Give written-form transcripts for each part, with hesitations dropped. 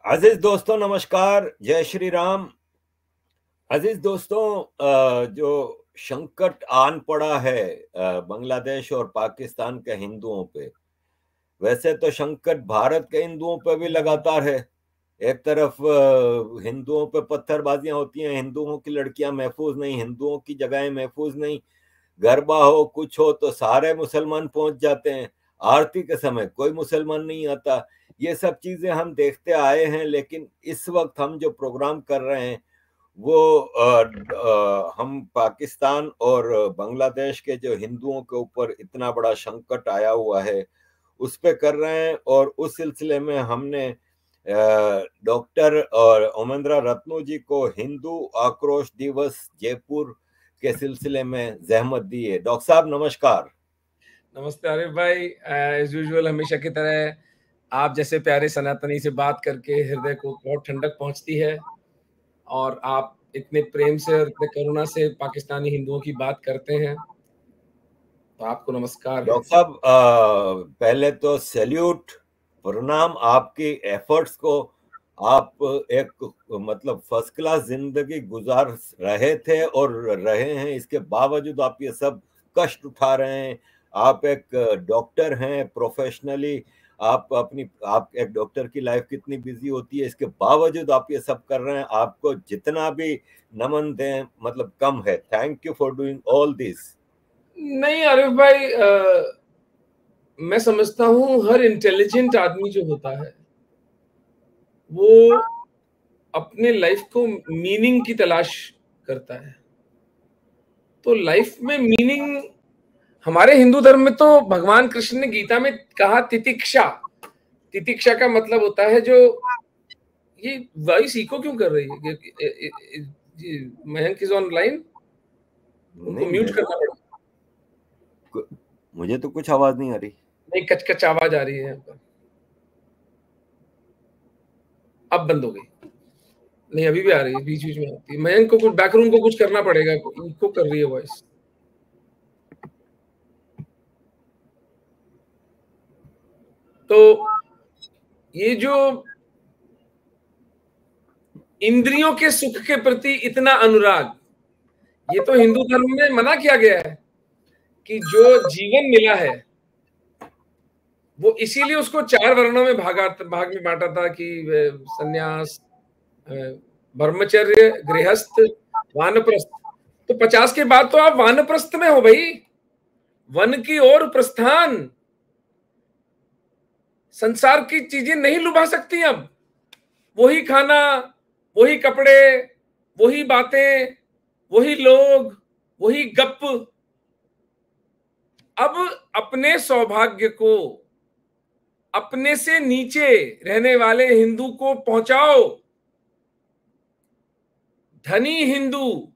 अजीज दोस्तों, नमस्कार। जय श्री राम। अजीज दोस्तों, जो संकट आन पड़ा है बांग्लादेश और पाकिस्तान के हिंदुओं पे, वैसे तो संकट भारत के हिंदुओं पे भी लगातार है। एक तरफ हिंदुओं पे पत्थरबाजियां होती हैं, हिंदुओं की लड़कियां महफूज नहीं, हिंदुओं की जगहें महफूज नहीं। गरबा हो कुछ हो तो सारे मुसलमान पहुंच जाते हैं। आरती के समय कोई मुसलमान नहीं आता। ये सब चीजें हम देखते आए हैं, लेकिन इस वक्त हम जो प्रोग्राम कर रहे हैं वो हम पाकिस्तान और बांग्लादेश के जो हिंदुओं के ऊपर इतना बड़ा संकट आया हुआ है उस पे कर रहे हैं। और उस सिलसिले में हमने डॉक्टर और ओमेंद्रा रत्नू जी को हिंदू आक्रोश दिवस जयपुर के सिलसिले में जहमत दी है। डॉक्टर साहब, नमस्कार। नमस्ते आरिफ भाई। एज यूजुअल हमेशा की तरह आप जैसे प्यारे सनातनी से बात करके हृदय को बहुत ठंडक पहुंचती है, और आप इतने प्रेम से और इतने करुणा से पाकिस्तानी हिंदुओं की बात करते हैं, तो आपको नमस्कार है। डॉक्टर साहब, पहले तो सैल्यूट, प्रणाम आपकी एफर्ट्स को। आप एक मतलब फर्स्ट क्लास जिंदगी गुजार रहे थे और रहे हैं, इसके बावजूद आप ये सब कष्ट उठा रहे हैं। आप एक डॉक्टर हैं प्रोफेशनली। आप एक डॉक्टर की लाइफ कितनी बिजी होती है, इसके बावजूद आप ये सब कर रहे हैं। आपको जितना भी नमन दें मतलब कम है। Thank you for doing all this. नहीं आरिफ भाई, मैं समझता हूँ हर इंटेलिजेंट आदमी जो होता है वो अपने लाइफ को मीनिंग की तलाश करता है। तो लाइफ में मीनिंग, हमारे हिंदू धर्म में तो भगवान कृष्ण ने गीता में कहा तितिक्षा। तितिक्षा का मतलब होता है जो, ये वॉइस इको क्यों कर रही है? मयंक इज ऑनलाइन, उनको नहीं, म्यूट करना पड़ेगा। मुझे तो कुछ आवाज नहीं आ रही। नहीं, कचकच आवाज आ रही है यहाँ पर। अब बंद हो गई। नहीं, अभी भी आ रही है, बीच बीच में आती है। मयंक को कुछ बैकरूम को कुछ करना पड़ेगा, इको कर रही है वॉइस। तो ये जो इंद्रियों के सुख के प्रति इतना अनुराग, ये तो हिंदू धर्म में मना किया गया है कि जो जीवन मिला है वो इसीलिए उसको 4 वर्णों में भाग में बांटा था कि सन्यास, ब्रह्मचर्य, गृहस्थ, वानप्रस्थ। तो 50 के बाद तो आप वानप्रस्थ में हो भाई, वन की ओर प्रस्थान। संसार की चीजें नहीं लुभा सकती। अब वही खाना, वही कपड़े, वही बातें, वही लोग, वही गप। अब अपने सौभाग्य को अपने से नीचे रहने वाले हिंदू को पहुंचाओ। धनी हिंदू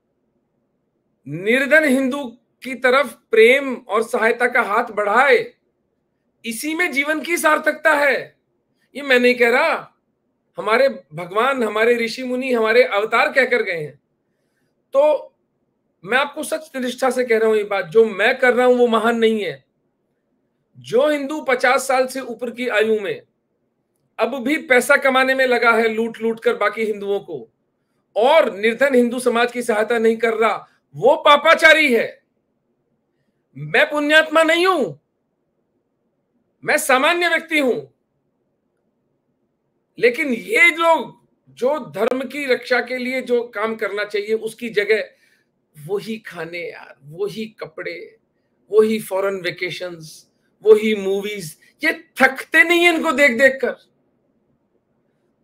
निर्धन हिंदू की तरफ प्रेम और सहायता का हाथ बढ़ाए, इसी में जीवन की सार्थकता है। ये मैं नहीं कह रहा, हमारे भगवान, हमारे ऋषि मुनि, हमारे अवतार कहकर गए हैं। तो मैं आपको सच निष्ठा से कह रहा हूं, ये बात जो मैं कर रहा हूं वो महान नहीं है। जो हिंदू 50 साल से ऊपर की आयु में अब भी पैसा कमाने में लगा है लूट लूट कर बाकी हिंदुओं को, और निर्धन हिंदू समाज की सहायता नहीं कर रहा, वो पापाचारी है। मैं पुण्यात्मा नहीं हूं, मैं सामान्य व्यक्ति हूं। लेकिन ये लोग जो धर्म की रक्षा के लिए जो काम करना चाहिए उसकी जगह वही खाने यार, वही कपड़े, वही फॉरेन वेकेशंस, वही मूवीज, ये थकते नहीं है इनको देख देख कर।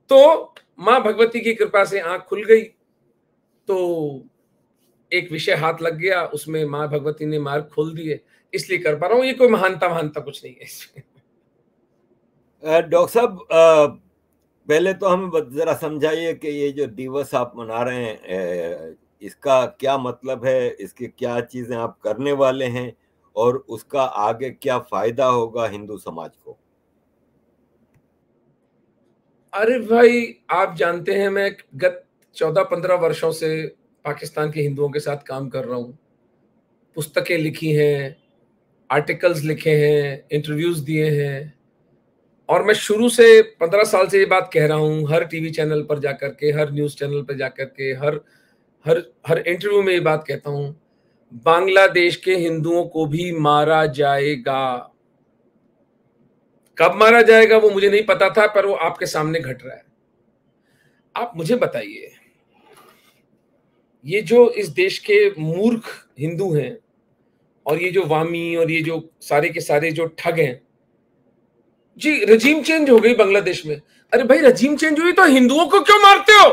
तो मां भगवती की कृपा से आंख खुल गई, तो एक विषय हाथ लग गया, उसमें मां भगवती ने मार्ग खोल दिए, इसलिए कर पा रहा हूं। ये कोई महानता कुछ नहीं है इसमें। डॉक्टर साहब, पहले तो हमें जरा समझाइए कि ये जो दिवस आप मना रहे हैं इसका क्या मतलब है, इसकी क्या चीजें आप करने वाले हैं और उसका आगे क्या फायदा होगा हिंदू समाज को। अरे भाई, आप जानते हैं मैं गत 14-15 वर्षों से पाकिस्तान के हिंदुओं के साथ काम कर रहा हूं। पुस्तकें लिखी हैं, आर्टिकल्स लिखे हैं, इंटरव्यूज दिए हैं। और मैं शुरू से 15 साल से ये बात कह रहा हूं, हर टीवी चैनल पर जाकर के, हर न्यूज चैनल पर जाकर के, हर हर हर इंटरव्यू में ये बात कहता हूं, बांग्लादेश के हिंदुओं को भी मारा जाएगा। कब मारा जाएगा वो मुझे नहीं पता था, पर वो आपके सामने घट रहा है। आप मुझे बताइए, ये जो इस देश के मूर्ख हिंदू हैं और ये जो वामी और ये जो सारे के सारे जो ठग हैं, जी रजीम चेंज हो गई बांग्लादेश में। अरे भाई, रजीम चेंज हुई तो हिंदुओं को क्यों मारते हो?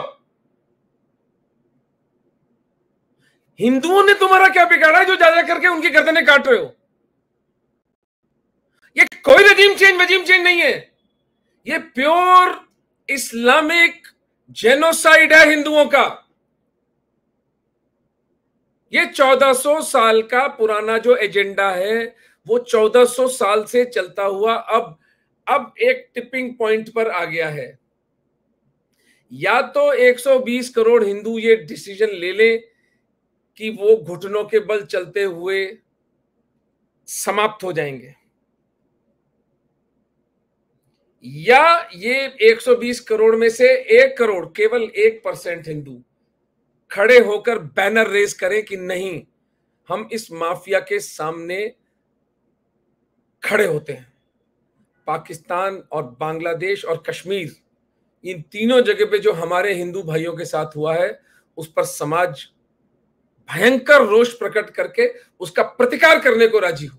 हिंदुओं ने तुम्हारा क्या बिगाड़ा है जो जा जा करके उनकी गर्दनें काट रहे हो? ये कोई रजीम चेंज नहीं है, ये प्योर इस्लामिक जेनोसाइड है हिंदुओं का। ये 1400 साल का पुराना जो एजेंडा है वो 1400 साल से चलता हुआ अब एक टिपिंग पॉइंट पर आ गया है। या तो 120 करोड़ हिंदू ये डिसीजन ले ले कि वो घुटनों के बल चलते हुए समाप्त हो जाएंगे, या ये 120 करोड़ में से 1 करोड़, केवल 1% हिंदू खड़े होकर बैनर रेज करें कि नहीं, हम इस माफिया के सामने खड़े होते हैं। पाकिस्तान और बांग्लादेश और कश्मीर, इन तीनों जगह पे जो हमारे हिंदू भाइयों के साथ हुआ है, उस पर समाज भयंकर रोष प्रकट करके उसका प्रतिकार करने को राजी हो।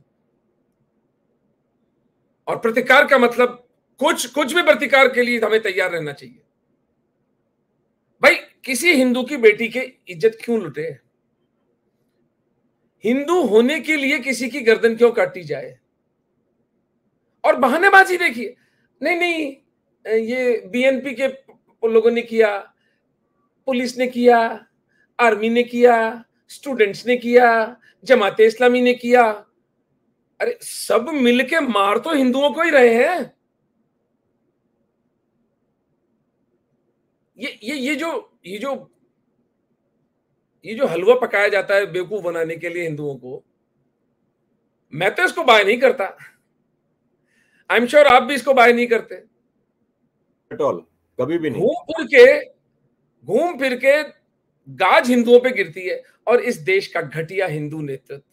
और प्रतिकार का मतलब कुछ भी प्रतिकार के लिए हमें तैयार रहना चाहिए। भाई, किसी हिंदू की बेटी की इज्जत क्यों लुटे? हिंदू होने के लिए किसी की गर्दन क्यों काटी जाए? और बहानेबाजी देखिए, नहीं ये बीएनपी के लोगों ने किया, पुलिस ने किया, आर्मी ने किया, स्टूडेंट्स ने किया, जमाते इस्लामी ने किया। अरे सब मिलके मार तो हिंदुओं को ही रहे हैं। ये जो हलवा पकाया जाता है बेवकूफ बनाने के लिए हिंदुओं को, मैं तो इसको बाय नहीं करता। आई एम श्योर आप भी इसको बाय नहीं करते। एट ऑल, कभी भी नहीं। घूम फिर के गाज हिंदुओं पे गिरती है। और इस देश का घटिया हिंदू नेतृत्व,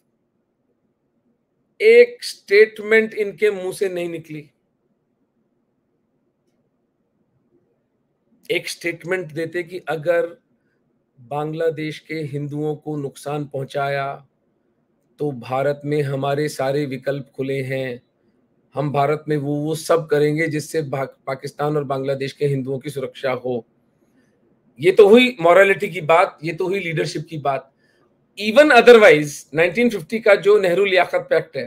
एक स्टेटमेंट इनके मुंह से नहीं निकली, एक स्टेटमेंट देते कि अगर बांग्लादेश के हिंदुओं को नुकसान पहुंचाया तो भारत में हमारे सारे विकल्प खुले हैं, हम भारत में वो सब करेंगे जिससे पाकिस्तान और बांग्लादेश के हिंदुओं की सुरक्षा हो। ये तो हुई मॉरलिटी की बात, ये तो हुई लीडरशिप की बात। इवन अदरवाइज 1950 का जो नेहरू लियाकत पैक्ट है,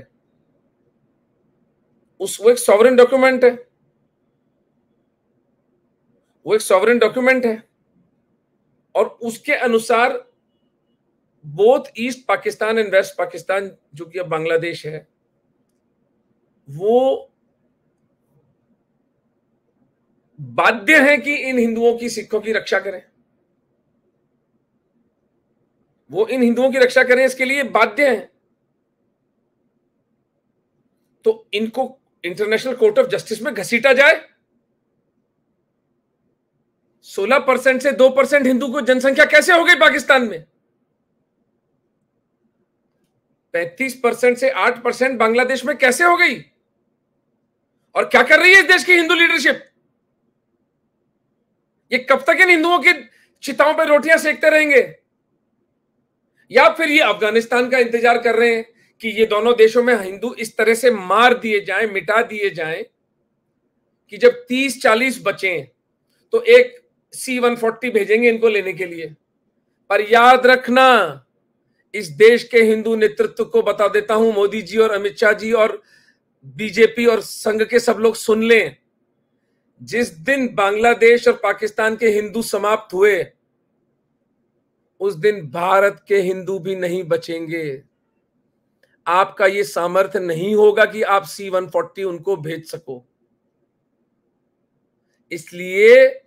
वो एक सॉवरेन डॉक्यूमेंट है, वो एक सॉवरेन डॉक्यूमेंट है। और उसके अनुसार both east Pakistan and west Pakistan, जो कि अब बांग्लादेश है, वो बाध्य है कि इन हिंदुओं की, सिखों की रक्षा करें। वो इन हिंदुओं की रक्षा करें, इसके लिए बाध्य हैं। तो इनको इंटरनेशनल कोर्ट ऑफ जस्टिस में घसीटा जाए। 16% से 2% हिंदू को जनसंख्या कैसे हो गई पाकिस्तान में? 35% से 8% बांग्लादेश में कैसे हो गई? और क्या कर रही है इस देश की हिंदू लीडरशिप? ये कब तक इन हिंदुओं की चिताओं पर रोटियां सेकते रहेंगे? या फिर ये अफगानिस्तान का इंतजार कर रहे हैं कि ये दोनों देशों में हिंदू इस तरह से मार दिए जाएं, मिटा दिए जाएं कि जब 30-40 बचे तो एक C-140 भेजेंगे इनको लेने के लिए। पर याद रखना, इस देश के हिंदू नेतृत्व को बता देता हूं, मोदी जी और अमित शाह जी और बीजेपी और संघ के सब लोग सुन लें, जिस दिन बांग्लादेश और पाकिस्तान के हिंदू समाप्त हुए, उस दिन भारत के हिंदू भी नहीं बचेंगे। आपका ये सामर्थ्य नहीं होगा कि आप C-140 उनको भेज सको। इसलिए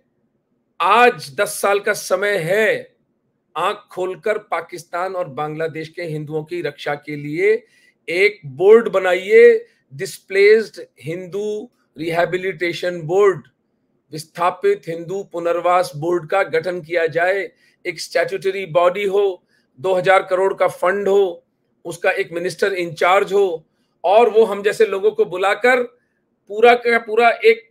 आज 10 साल का समय है, आंख खोलकर पाकिस्तान और बांग्लादेश के हिंदुओं की रक्षा के लिए एक बोर्ड बनाइए, डिस्प्लेस्ड हिंदू रिहैबिलिटेशन बोर्ड, विस्थापित हिंदू पुनर्वास बोर्ड का गठन किया जाए, एक स्टैट्यूटरी बॉडी हो, 2000 करोड़ का फंड हो, उसका एक मिनिस्टर इंचार्ज हो, और वो हम जैसे लोगों को बुलाकर पूरा का पूरा एक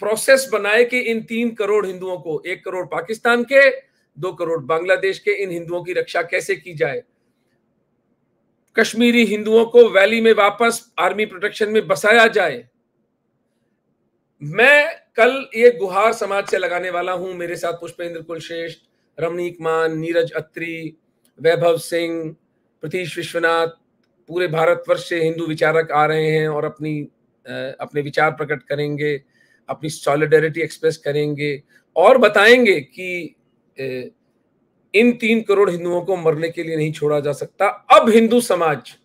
प्रोसेस बनाए कि इन 3 करोड़ हिंदुओं को, 1 करोड़ पाकिस्तान के, 2 करोड़ बांग्लादेश के, इन हिंदुओं की रक्षा कैसे की जाए। कश्मीरी हिंदुओं को वैली में वापस आर्मी प्रोटेक्शन में बसाया जाए। मैं कल ये गुहार समाज से लगाने वाला हूं। मेरे साथ पुष्पेंद्र कुलश्रेष्ठ, रमणीक मान, नीरज अत्री, वैभव सिंह, प्रतीश विश्वनाथ, पूरे भारतवर्ष से हिंदू विचारक आ रहे हैं और अपने विचार प्रकट करेंगे, अपनी सॉलिडेरिटी एक्सप्रेस करेंगे और बताएंगे कि इन 3 करोड़ हिंदुओं को मरने के लिए नहीं छोड़ा जा सकता। अब हिंदू समाज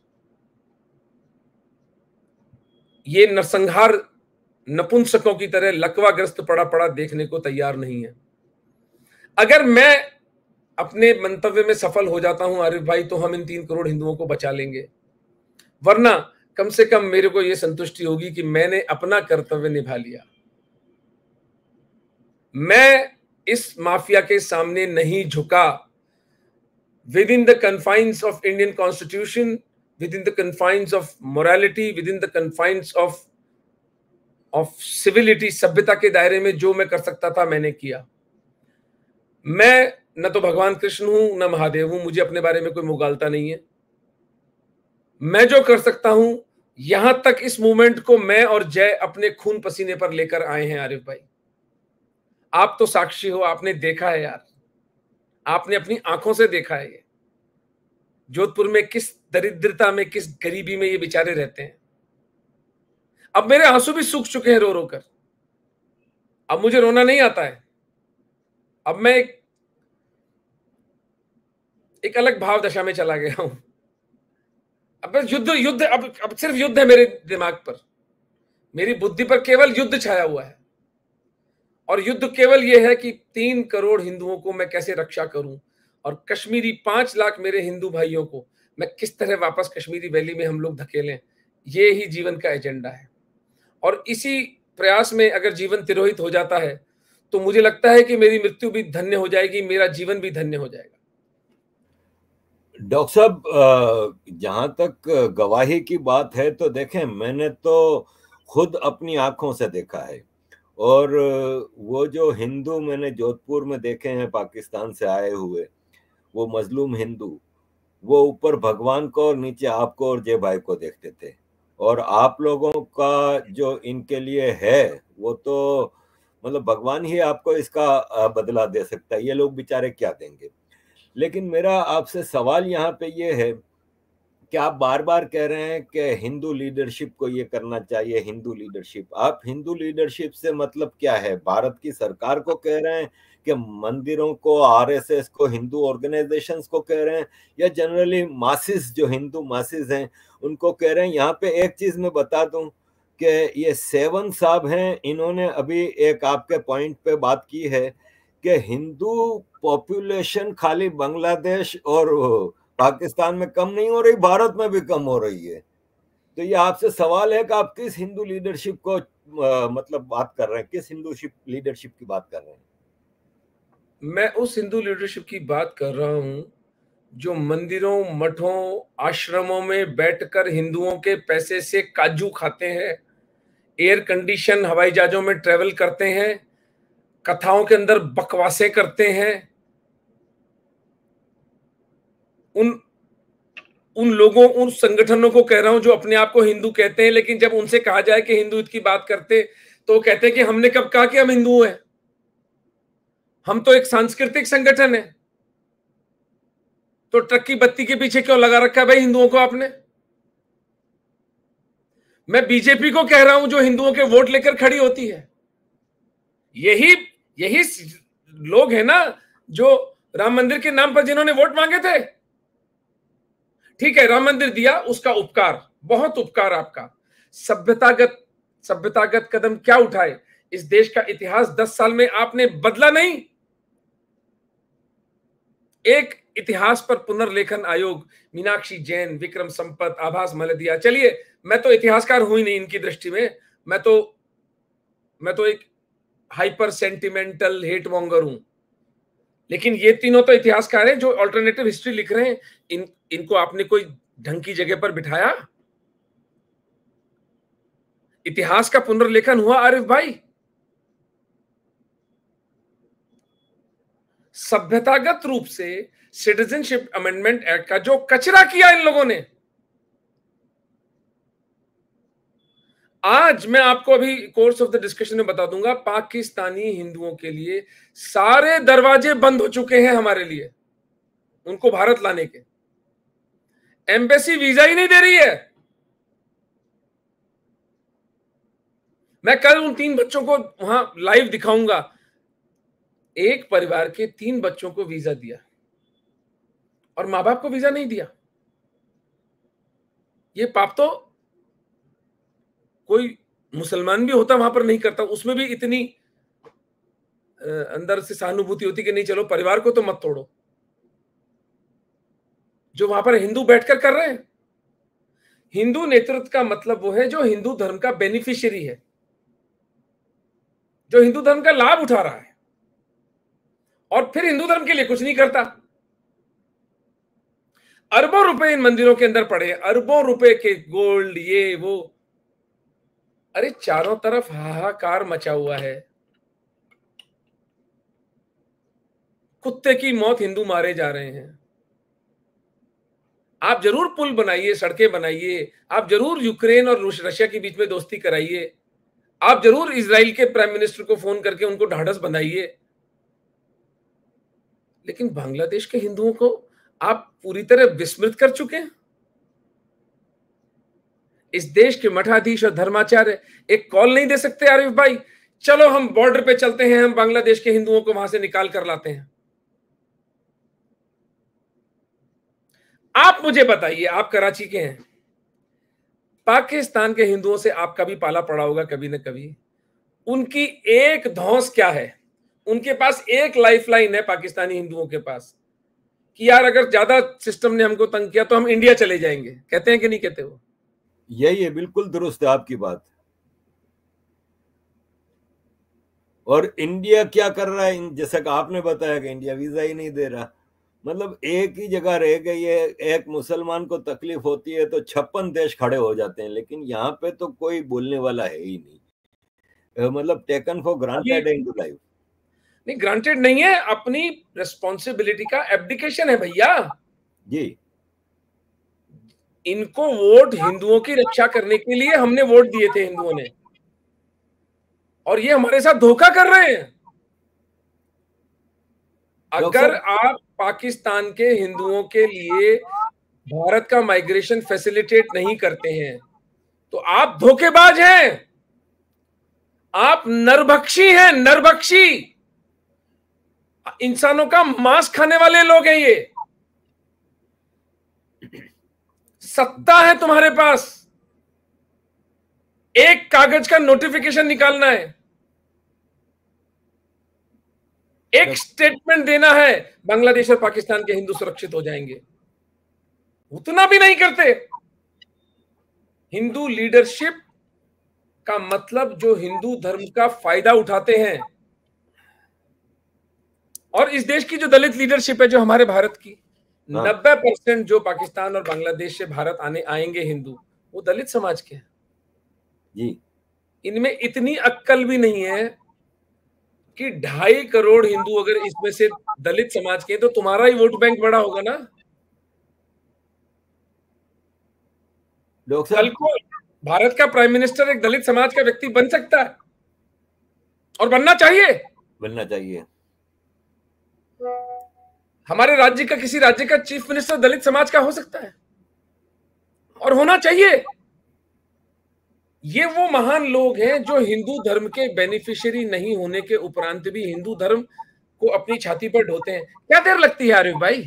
ये नरसंहार नपुंसकों की तरह लकवाग्रस्त पड़ा पड़ा देखने को तैयार नहीं है। अगर मैं अपने मंतव्य में सफल हो जाता हूं आरिफ भाई, तो हम इन 3 करोड़ हिंदुओं को बचा लेंगे, वरना कम से कम मेरे को यह संतुष्टि होगी कि मैंने अपना कर्तव्य निभा लिया। मैं इस माफिया के सामने नहीं झुका। With in the confines of Indian constitution, with in the confines of morality, with in the confines of civility, सभ्यता के दायरे में जो मैं कर सकता था मैंने किया। मैं न तो भगवान कृष्ण हूं न महादेव हूं, मुझे अपने बारे में कोई मुगालता नहीं है। मैं जो कर सकता हूं, यहां तक इस मूवमेंट को मैं और जय अपने खून पसीने पर लेकर आए हैं आरिफ भाई। आप तो साक्षी हो, आपने देखा है यार, आपने अपनी आंखों से देखा है ये जोधपुर में किस दरिद्रता में, किस गरीबी में ये बेचारे रहते हैं। अब मेरे आंसू भी सूख चुके हैं रो रो कर। अब मुझे रोना नहीं आता है। अब मैं एक अलग भाव दशा में चला गया हूं। अब युद्ध अब सिर्फ युद्ध है मेरे दिमाग पर, मेरी बुद्धि पर केवल युद्ध छाया हुआ है। और युद्ध केवल यह है कि 3 करोड़ हिंदुओं को मैं कैसे रक्षा करूं, और कश्मीरी 5 लाख मेरे हिंदू भाइयों को मैं किस तरह वापस कश्मीरी वैली में हम लोग धकेलें। ये ही जीवन का एजेंडा है। और इसी प्रयास में अगर जीवन तिरोहित हो जाता है तो मुझे लगता है कि मेरी मृत्यु भी धन्य हो जाएगी, मेरा जीवन भी धन्य हो जाएगा। डॉक्टर साहब, जहां तक गवाही की बात है तो देखें, मैंने तो खुद अपनी आंखों से देखा है। और वो जो हिंदू मैंने जोधपुर में देखे हैं पाकिस्तान से आए हुए, वो मजलूम हिंदू, वो ऊपर भगवान को और नीचे आपको और जय भाई को देखते थे। और आप लोगों का जो इनके लिए है वो तो मतलब भगवान ही आपको इसका बदला दे सकता है। ये लोग बेचारे क्या देंगे। लेकिन मेरा आपसे सवाल यहाँ पे ये है कि आप बार बार कह रहे हैं कि हिंदू लीडरशिप को ये करना चाहिए, हिंदू लीडरशिप। आप हिंदू लीडरशिप से मतलब क्या है? भारत की सरकार को कह रहे हैं कि मंदिरों को, आरएसएस को, हिंदू ऑर्गेनाइजेशंस को कह रहे हैं, या जनरली मासिस जो हिंदू मासिस हैं उनको कह रहे हैं? यहाँ पे एक चीज मैं बता दूं कि ये सेवन साहब हैं, इन्होंने अभी एक आपके पॉइंट पे बात की है कि हिंदू पॉपुलेशन खाली बांग्लादेश और पाकिस्तान में कम नहीं हो रही, भारत में भी कम हो रही है। तो ये आपसे सवाल है कि आप किस हिंदू लीडरशिप को मतलब बात कर रहे हैं, किस हिंदू लीडरशिप की बात कर रहे हैं? मैं उस हिंदू लीडरशिप की बात कर रहा हूं जो मंदिरों, मठों, आश्रमों में बैठकर हिंदुओं के पैसे से काजू खाते हैं, एयर कंडीशन हवाई जहाजों में ट्रेवल करते हैं, कथाओं के अंदर बकवासें करते हैं। उन लोगों, उन संगठनों को कह रहा हूं जो अपने आप को हिंदू कहते हैं, लेकिन जब उनसे कहा जाए कि हिंदू की बात करते तो कहते हैं कि हमने कब कहा कि हम हिंदू हैं, हम तो एक सांस्कृतिक संगठन है। तो ट्रक की बत्ती के पीछे क्यों लगा रखा है भाई हिंदुओं को आपने? मैं बीजेपी को कह रहा हूं जो हिंदुओं के वोट लेकर खड़ी होती है। यही लोग हैं ना जो राम मंदिर के नाम पर जिन्होंने वोट मांगे थे। ठीक है, राम मंदिर दिया, उसका उपकार, बहुत उपकार आपका। सभ्यतागत कदम क्या उठाए? इस देश का इतिहास 10 साल में आपने बदला नहीं। एक इतिहास पर पुनर्लेखन आयोग, मीनाक्षी जैन, विक्रम संपत, आभास मलदिया, चलिए मैं तो इतिहासकार हूं ही नहीं इनकी दृष्टि में, मैं तो मैं तो एक हाइपर सेंटिमेंटल हेट मॉन्गर हूं, लेकिन ये तीनों तो इतिहासकार हैं जो ऑल्टरनेटिव हिस्ट्री लिख रहे हैं। इनको आपने कोई ढंग की जगह पर बिठाया? इतिहास का पुनर्लेखन हुआ आरिफ भाई? सभ्यतागत रूप से सिटीजनशिप अमेंडमेंट एक्ट का जो कचरा किया इन लोगों ने, आज मैं आपको अभी कोर्स ऑफ द डिस्कशन में बता दूंगा, पाकिस्तानी हिंदुओं के लिए सारे दरवाजे बंद हो चुके हैं हमारे लिए, उनको भारत लाने के। एम्बेसी वीजा ही नहीं दे रही है। मैं कल उन 3 बच्चों को वहां लाइव दिखाऊंगा। एक परिवार के 3 बच्चों को वीजा दिया और मां बाप को वीजा नहीं दिया। ये पाप तो कोई मुसलमान भी होता वहां पर नहीं करता। उसमें भी इतनी अंदर से सहानुभूति होती कि नहीं चलो परिवार को तो मत तोड़ो, जो वहां पर हिंदू बैठकर कर रहे हैं। हिंदू नेतृत्व का मतलब वो है जो हिंदू धर्म का बेनिफिशियरी है, जो हिंदू धर्म का लाभ उठा रहा है और फिर हिंदू धर्म के लिए कुछ नहीं करता। अरबों रुपए इन मंदिरों के अंदर पड़े, अरबों रुपए के गोल्ड, ये वो। अरे चारों तरफ हाहाकार मचा हुआ है। कुत्ते की मौत हिंदू मारे जा रहे हैं। आप जरूर पुल बनाइए, सड़कें बनाइए, आप जरूर यूक्रेन और रशिया के बीच में दोस्ती कराइए, आप जरूर इजराइल के प्राइम मिनिस्टर को फोन करके उनको ढाढ़स बंधाइए, लेकिन बांग्लादेश के हिंदुओं को आप पूरी तरह विस्मृत कर चुके हैं। इस देश के मठाधीश और धर्माचार्य एक कॉल नहीं दे सकते आरिफ भाई, चलो हम बॉर्डर पे चलते हैं, हम बांग्लादेश के हिंदुओं को वहां से निकाल कर लाते हैं। आप मुझे बताइए, आप कराची के हैं, पाकिस्तान के हिंदुओं से आपका भी पाला पड़ा होगा कभी ना कभी। उनकी एक धौंस क्या है? उनके पास एक लाइफलाइन है पाकिस्तानी हिंदुओं के पास कि यार अगर ज्यादा सिस्टम ने हमको तंग किया तो हम इंडिया चले जाएंगे। कहते हैं कि नहीं कहते? वो यही है, बिल्कुल दुरुस्त है आपकी बात। और इंडिया क्या कर रहा है? जैसा कि आपने बताया कि इंडिया वीजा ही नहीं दे रहा। मतलब एक ही जगह रह गई है, एक मुसलमान को तकलीफ होती है तो 56 देश खड़े हो जाते हैं, लेकिन यहाँ पे तो कोई बोलने वाला है ही नहीं। मतलब taken for granted in life. नहीं, ग्रांटेड नहीं है, अपनी रिस्पॉन्सिबिलिटी का एब्डिकेशन है भैया जी। इनको वोट हिंदुओं की रक्षा करने के लिए हमने वोट दिए थे हिंदुओं ने, और ये हमारे साथ धोखा कर रहे हैं। अगर आप पाकिस्तान के हिंदुओं के लिए भारत का माइग्रेशन फैसिलिटेट नहीं करते हैं तो आप धोखेबाज हैं, आप नरभक्षी हैं, नरभक्षी। इंसानों का मांस खाने वाले लोग हैं ये। सत्ता है तुम्हारे पास, एक कागज का नोटिफिकेशन निकालना है, एक स्टेटमेंट देना है, बांग्लादेश और पाकिस्तान के हिंदू सुरक्षित हो जाएंगे। उतना भी नहीं करते। हिंदू लीडरशिप का मतलब जो हिंदू धर्म का फायदा उठाते हैं, और इस देश की जो दलित लीडरशिप है जो हमारे भारत की, 90% जो पाकिस्तान और बांग्लादेश से भारत आएंगे हिंदू, वो दलित समाज के हैं जी। इनमें इतनी अक्ल भी नहीं है कि 2.5 करोड़ हिंदू अगर इसमें से दलित समाज के, तो तुम्हारा ही वोट बैंक बड़ा होगा ना। कल को भारत का प्राइम मिनिस्टर एक दलित समाज का व्यक्ति बन सकता है, और बनना चाहिए, बनना चाहिए। हमारे राज्य का, किसी राज्य का चीफ मिनिस्टर दलित समाज का हो सकता है, और होना चाहिए। ये वो महान लोग हैं जो हिंदू धर्म के बेनिफिशियरी नहीं होने के उपरांत भी हिंदू धर्म को अपनी छाती पर ढोते हैं। क्या देर लगती है आरिफ भाई,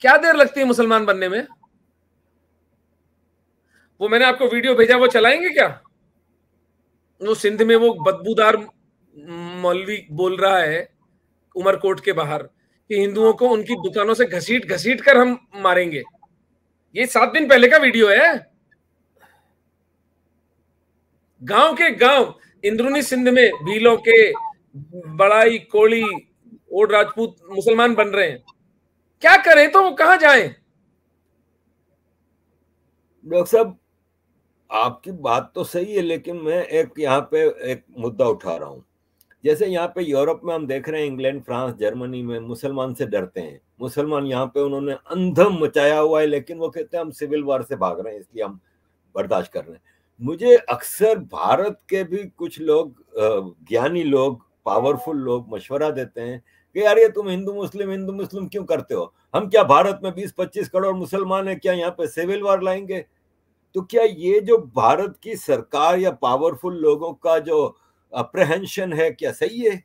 क्या देर लगती है मुसलमान बनने में? वो मैंने आपको वीडियो भेजा, वो चलाएंगे क्या? वो सिंध में वो बदबूदार मौलवी बोल रहा है उमरकोट के बाहर कि हिंदुओं को उनकी दुकानों से घसीट घसीट कर हम मारेंगे। ये 7 दिन पहले का वीडियो है। गांव के गांव इंद्रुनी सिंध में भीलों के बड़ाई कोली ओड राजपूत मुसलमान बन रहे हैं। क्या करें, तो वो कहां जाएं? डॉक्टर साहब, आपकी बात तो सही है, लेकिन मैं एक यहाँ पे एक मुद्दा उठा रहा हूँ। जैसे यहाँ पे यूरोप में हम देख रहे हैं, इंग्लैंड, फ्रांस, जर्मनी में मुसलमान से डरते हैं। मुसलमान यहाँ पे उन्होंने अंधम मचाया हुआ है, लेकिन वो कहते हैं हम सिविल वार से भाग रहे हैं, इसलिए हम बर्दाश्त कर रहे हैं। मुझे अक्सर भारत के भी कुछ लोग, ज्ञानी लोग, पावरफुल लोग मशवरा देते हैं कि यार ये तुम हिंदू मुस्लिम क्यों करते हो? हम क्या भारत में 20-25 करोड़ मुसलमान है, क्या यहाँ पे सिविल वार लाएंगे? तो क्या ये जो भारत की सरकार या पावरफुल लोगों का जो अप्रहेंशन है, क्या सही है?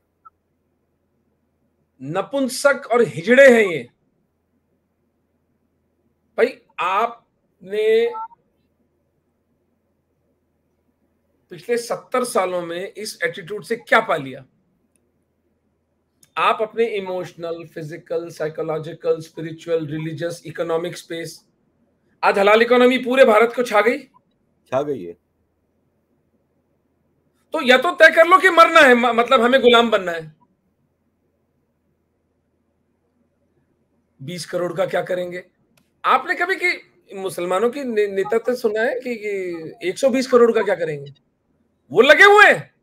नपुंसक और हिजड़े हैं ये। भाई आपने पिछले 70 सालों में इस एटीट्यूड से क्या पा लिया? आप अपने emotional, physical, psychological, spiritual, religious, economic space, आज हलाल इकोनॉमी पूरे भारत को छा गई है। तो या तो तय कर लो कि मरना है, मतलब हमें गुलाम बनना है। 20 करोड़ का क्या करेंगे? आपने कभी कि मुसलमानों की नेतृत्व सुना है कि 120 करोड़ का क्या करेंगे? वो लगे हुए हैं।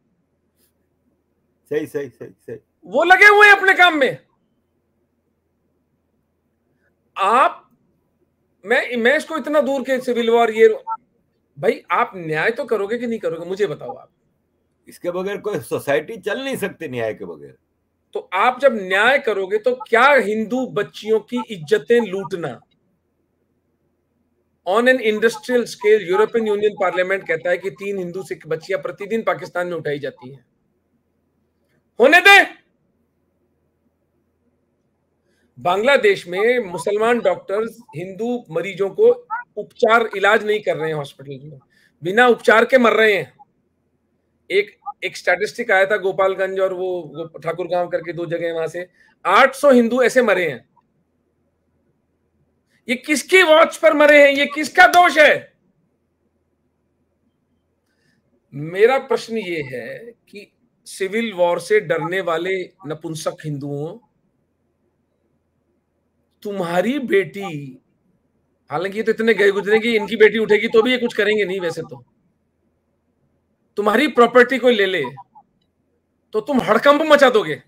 सही। वो लगे हुए हैं अपने काम में। मैं इसको इतना दूर के सिविल वॉर, ये भाई आप न्याय तो करोगे कि नहीं करोगे, मुझे बताओ आप। इसके बगैर कोई सोसाइटी चल नहीं सकती, न्याय के बगैर। तो आप जब न्याय करोगे तो क्या हिंदू बच्चियों की इज्जतें लूटना on an industrial scale? European union parliament कहता है कि 3 हिंदू सिख बच्चियां प्रतिदिन पाकिस्तान में उठाई जाती हैं। होने दे। बांग्लादेश में मुसलमान डॉक्टर्स हिंदू मरीजों को उपचार, इलाज नहीं कर रहे हैं हॉस्पिटल में, बिना उपचार के मर रहे हैं। एक स्टैटिस्टिक आया था गोपालगंज और वो ठाकुर गांव करके 2 जगह, वहां से 800 हिंदू ऐसे मरे हैं। ये किसकी वॉच पर मरे हैं? ये किसका दोष है? मेरा प्रश्न ये है कि सिविल वॉर से डरने वाले नपुंसक हिंदुओं, तुम्हारी बेटी, हालांकि ये तो इतने गए गुजरे कि इनकी बेटी उठेगी तो भी ये कुछ करेंगे नहीं, वैसे तो तुम्हारी प्रॉपर्टी कोई ले ले तो तुम हड़कंप मचा दोगे।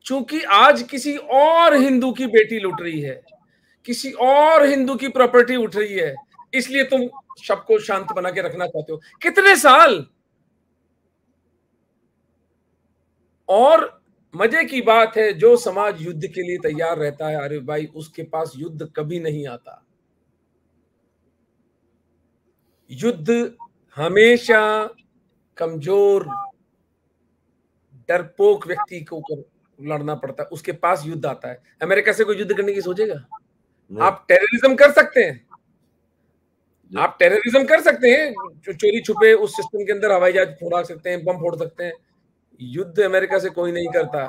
चूंकि आज किसी और हिंदू की बेटी लुट रही है, किसी और हिंदू की प्रॉपर्टी उठ रही है, इसलिए तुम सबको शांत बना के रखना चाहते हो। कितने साल? और मजे की बात है, जो समाज युद्ध के लिए तैयार रहता है, अरे भाई उसके पास युद्ध कभी नहीं आता। युद्ध हमेशा कमजोर, डरपोक व्यक्ति को लड़ना पड़ता है, उसके पास युद्ध आता है। अमेरिका से कोई युद्ध करने की सोचेगा? आप टेररिज्म कर सकते हैं, आप टेररिज्म कर सकते हैं, चोरी छुपे उस सिस्टम के अंदर हवाई जहाज फोड़ा सकते हैं, बम फोड़ सकते हैं। युद्ध अमेरिका से कोई नहीं करता।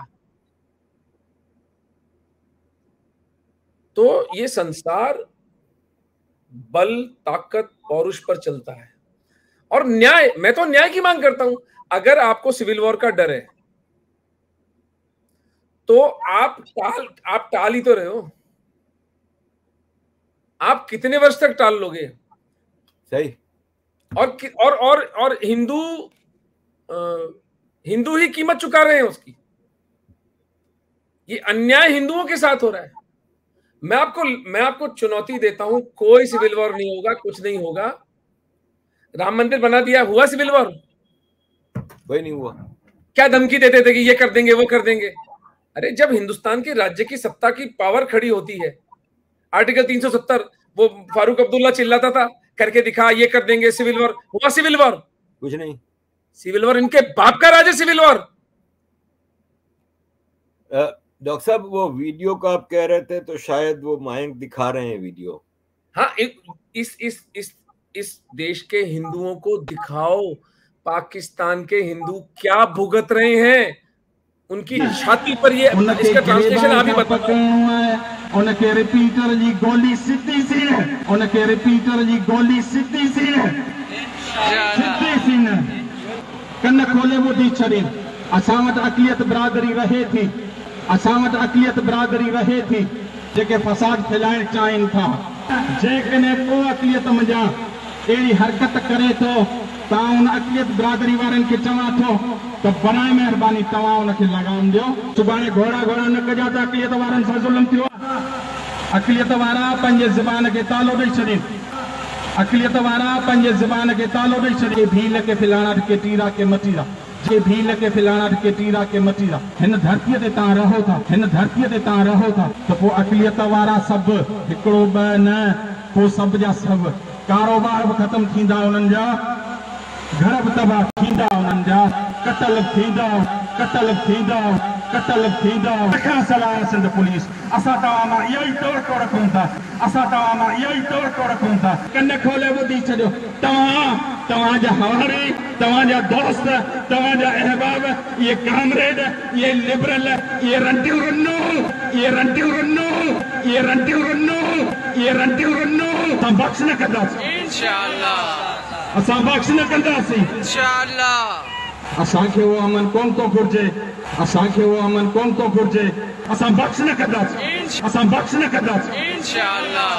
तो ये संसार बल, ताकत, पौरुष पर चलता है। और न्याय, मैं तो न्याय की मांग करता हूं। अगर आपको सिविल वॉर का डर है तो आप टाल ही तो रहे हो। आप कितने वर्ष तक टाल लोगे? सही। और हिंदू ही कीमत चुका रहे हैं उसकी। ये अन्याय हिंदुओं के साथ हो रहा है। मैं आपको चुनौती देता हूं, कोई सिविल वॉर नहीं होगा, कुछ नहीं होगा। राम मंदिर बना दिया, हुआ सिविल वॉर? कोई नहीं हुआ। क्या धमकी देते थे कि ये कर देंगे, वो कर देंगे? अरे जब हिंदुस्तान के राज्य की सत्ता की पावर खड़ी होती है, आर्टिकल 370, वो फारूक अब्दुल्ला चिल्लाता था, करके दिखा, ये कर देंगे, सिविल वॉर। हुआ सिविल वॉर? कुछ नहीं। सिविल वॉर इनके बाप का राज है, सिविल वॉर। डॉक्टर साहब, वो वीडियो का आप कह रहे थे, तो शायद वो मयंक दिखा रहे हैं वीडियो। हाँ, इस देश के हिंदुओं को दिखाओ पाकिस्तान के हिंदू क्या भुगत रहे हैं। उनकी छाती पर ये, इसका ट्रांसलेशन आप ही बताते हैं। उनके रिपीटर जी गोली सीधी सी है, उनके रिपीटर जी गोली सीधी सी है। सिद्धे सीन कन खोले वो दी छड़ी असां वटि अक़लियत बिरादरी रहे थी, असां वटि अक़लियत बिरादरी रहे थी जेके फसाद फैलाइण चाहिनि था। जेकॾहिं को अक़लियत मंझां अहिड़ी हरकत करे थो तव्हां उन अक़लियत बिरादरी वारनि खे चवां थो त बनाए महिरबानी तव्हां उनखे लगाम ॾियो। सुभाणे घोड़ा घोड़ा न कजा त अक़लियत वारनि सां ज़ुल्म थियो आहे। अक़लियत वारा पंहिंजे ज़बान खे तालो ॾेई छॾनि, अक़लियत वारा पंहिंजे ज़बान खे तालो ॾेई छॾे। भील के फिलाणा के टीरा के मटीरा, जे भील के फिलाणा के टीरा के मटीरा। हिन धरतीअ ते तव्हां रहो था, हिन धरतीअ ते तव्हां रहो था त पोइ अक़लियत वारा सभु हिकिड़ो ॿ न, पोइ सभु जा सभु कारोबार बि ख़तमु थींदा, उन्हनि जा घर बि तबाह थींदा, उन्हनि जा कतल थींदा, कतल थींदा, कतल थींदा। सलाह सिंध पुलिस असां तव्हां मां इहो ई टोड़को रखूं था, असां तव्हां मां इहो ई टोड़को रखूं था। कन खोले ॿुधी छॾियो, तव्हांजा हवारी, तव्हांजा दोस्त, तव्हांजा अहबाब, इहे कामरेड, इहे लिबरल, इहे रंटियूं रुन्नू, इहे रंटियूं रुन्नू, इहे रंटियूं रुन्नू, इहे रंटियूं रुन्नू असां बख़्श न कंदासीं इंशाअल्लाह, असां बख़्श न कंदासीं इंशाअल्लाह। असांखे उहो अमन कोन थो घुरिजे, असांखे उहो अमन कोन थो घुरिजे, असां बख़्श न कंदासीं, असां बख़्श न कंदासीं इंशाअल्लाह,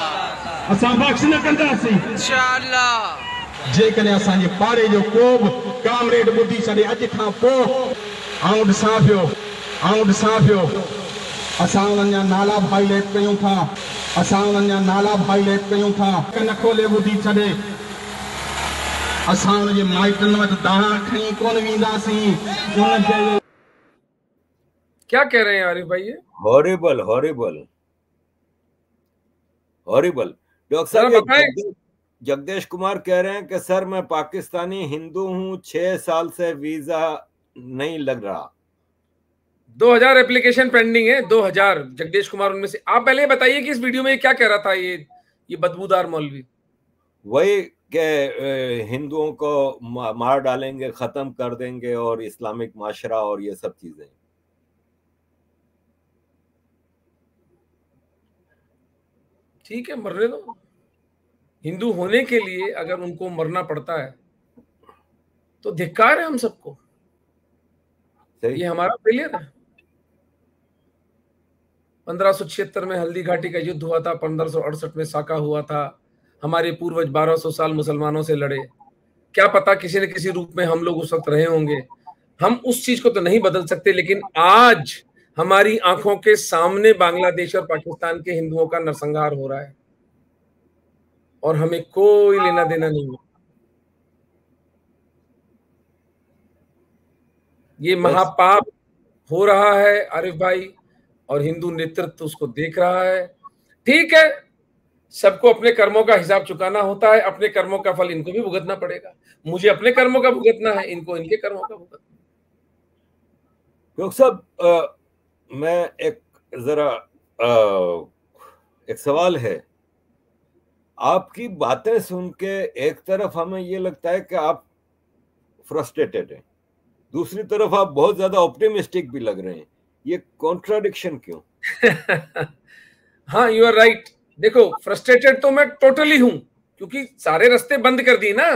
असां बख़्श न कंदासीं इंशाअल्लाह। जेकॾहिं असांजे पाड़े जो को बि कामरेड ॿुधी छॾे अॼु खां पोइ आऊं ॾिसां पियो असां उन्हनि जा नाला हाईलाइट कयूं था, असां उन्हनि जा नाला हाईलाइट कयूं था। कन खोले ॿुधी छॾे असां उनजे माइटनि वटि दाणा खणी कोन वेंदासीं। क्या कह रहे हैं आरिफ भाई? ये हॉरिबल हॉरिबल हॉरिबल। डॉक्टर साहब, जगदेश कुमार कह रहे हैं कि सर मैं पाकिस्तानी हिंदू हूं, 6 साल से वीजा नहीं लग रहा। 2000 एप्लीकेशन पेंडिंग है, 2000। जगदेश कुमार उनमें से। आप पहले बताइए कि इस वीडियो में क्या कह रहा था ये बदबूदार मौलवी? वही कि हिंदुओं को मार डालेंगे, खत्म कर देंगे और इस्लामिक माशरा और ये सब चीजें। ठीक है, मरने दो। हिंदू होने के लिए अगर उनको मरना पड़ता है तो धिक्कार है हम सबको, ये हमारा फेलियर है। 1576 में हल्दी घाटी का युद्ध हुआ था, 1568 में साका हुआ था। हमारे पूर्वज 1200 साल मुसलमानों से लड़े। क्या पता किसी न किसी रूप में हम लोग उस वक्त रहे होंगे। हम उस चीज को तो नहीं बदल सकते, लेकिन आज हमारी आंखों के सामने बांग्लादेश और पाकिस्तान के हिंदुओं का नरसंहार हो रहा है और हमें कोई लेना देना नहीं है। ये महापाप हो रहा है आरिफ भाई, और हिंदू नेतृत्व उसको देख रहा है। ठीक है, सबको अपने कर्मों का हिसाब चुकाना होता है, अपने कर्मों का फल इनको भी भुगतना पड़ेगा। मुझे अपने कर्मों का भुगतना है, इनको इनके कर्मों का भुगतना। डॉक्टर साहब, मैं एक सवाल है। आपकी बातें सुन के एक तरफ हमें ये लगता है कि आप फ्रस्ट्रेटेड हैं, दूसरी तरफ आप बहुत ज्यादा ऑप्टिमिस्टिक भी लग रहे हैं। ये कॉन्ट्राडिक्शन क्यों? हाँ, यू आर राइट। देखो, फ्रस्ट्रेटेड तो मैं टोटली हूं, क्योंकि सारे रास्ते बंद कर दिए ना।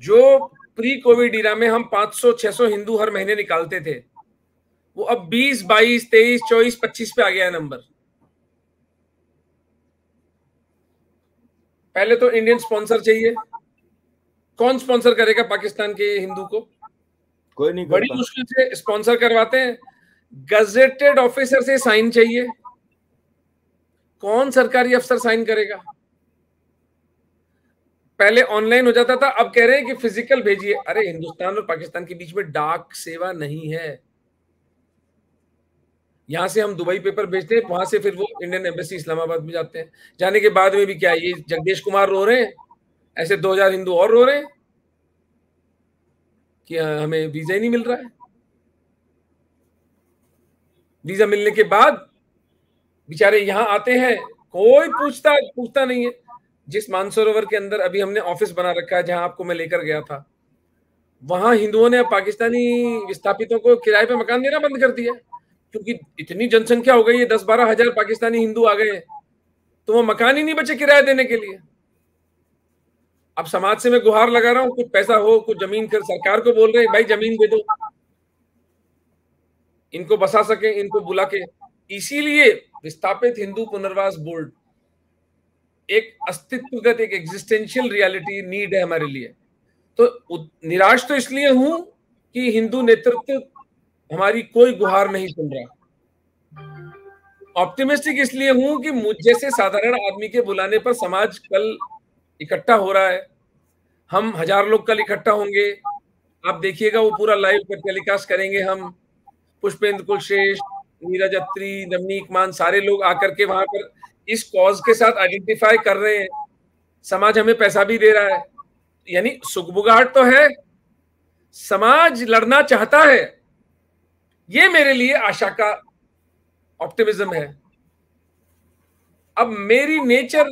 जो प्री कोविड इरा में हम 500-600 हिंदू हर महीने निकालते थे, वो अब 20, 22, 23, 24, 25 पे आ गया है नंबर। पहले तो इंडियन स्पॉन्सर चाहिए। कौन स्पॉन्सर करेगा पाकिस्तान के हिंदू को? कोई नहीं। बड़ी मुश्किल से स्पॉन्सर करवाते हैं। गजेटेड ऑफिसर से साइन चाहिए। कौन सरकारी अफसर साइन करेगा? पहले ऑनलाइन हो जाता था, अब कह रहे हैं कि फिजिकल भेजिए। अरे, हिंदुस्तान और पाकिस्तान के बीच में डाक सेवा नहीं है। यहां से हम दुबई पेपर भेजते हैं, वहां से फिर वो इंडियन एम्बेसी इस्लामाबाद में जाते हैं। जाने के बाद में भी क्या, ये जगदेश कुमार रो रहे हैं, ऐसे 2000 हिंदू और रो रहे हैं कि हमें वीजा ही नहीं मिल रहा है। वीजा मिलने के बाद बेचारे यहां आते हैं, कोई पूछता नहीं है। जिस मानसरोवर के अंदर अभी हमने ऑफिस बना रखा है, जहां आपको मैं लेकर गया था, वहां हिंदुओं ने पाकिस्तानी विस्थापितों को किराए पे मकान देना बंद कर दिया, क्योंकि इतनी जनसंख्या हो गई है, 10-12 हजार पाकिस्तानी हिंदू आ गए हैं, तो वो मकान ही नहीं बचे किराया देने के लिए। अब समाज से मैं गुहार लगा रहा हूं, कुछ पैसा हो, कुछ जमीन कर, सरकार को बोल रहे हैं भाई जमीन दे दो, इनको बसा सके, इनको बुला के। इसीलिए विस्थापित हिंदू पुनर्वास बोर्ड एक अस्तित्वगत, एक एग्जिस्टेंशियल रियलिटी नीड है हमारे लिए। तो निराश तो इसलिए हूं कि हिंदू नेतृत्व हमारी कोई गुहार नहीं सुन रहा। ऑप्टिमिस्टिक इसलिए हूं कि मुझ जैसे साधारण आदमी के बुलाने पर समाज कल इकट्ठा हो रहा है। हम 1000 लोग कल इकट्ठा होंगे, आप देखिएगा, वो पूरा लाइव पर टेलीकास्ट करेंगे हम। पुष्पेंद्र कुलश्रेष्ठ, नीरज अत्री, नवनीत मान, सारे लोग आकर के वहां पर इस कॉज के साथ आइडेंटिफाई कर रहे हैं। समाज हमें पैसा भी दे रहा है, यानी सुगबुगाहट तो है, समाज लड़ना चाहता है। ये मेरे लिए आशा का ऑप्टिमिज्म है। अब मेरी नेचर,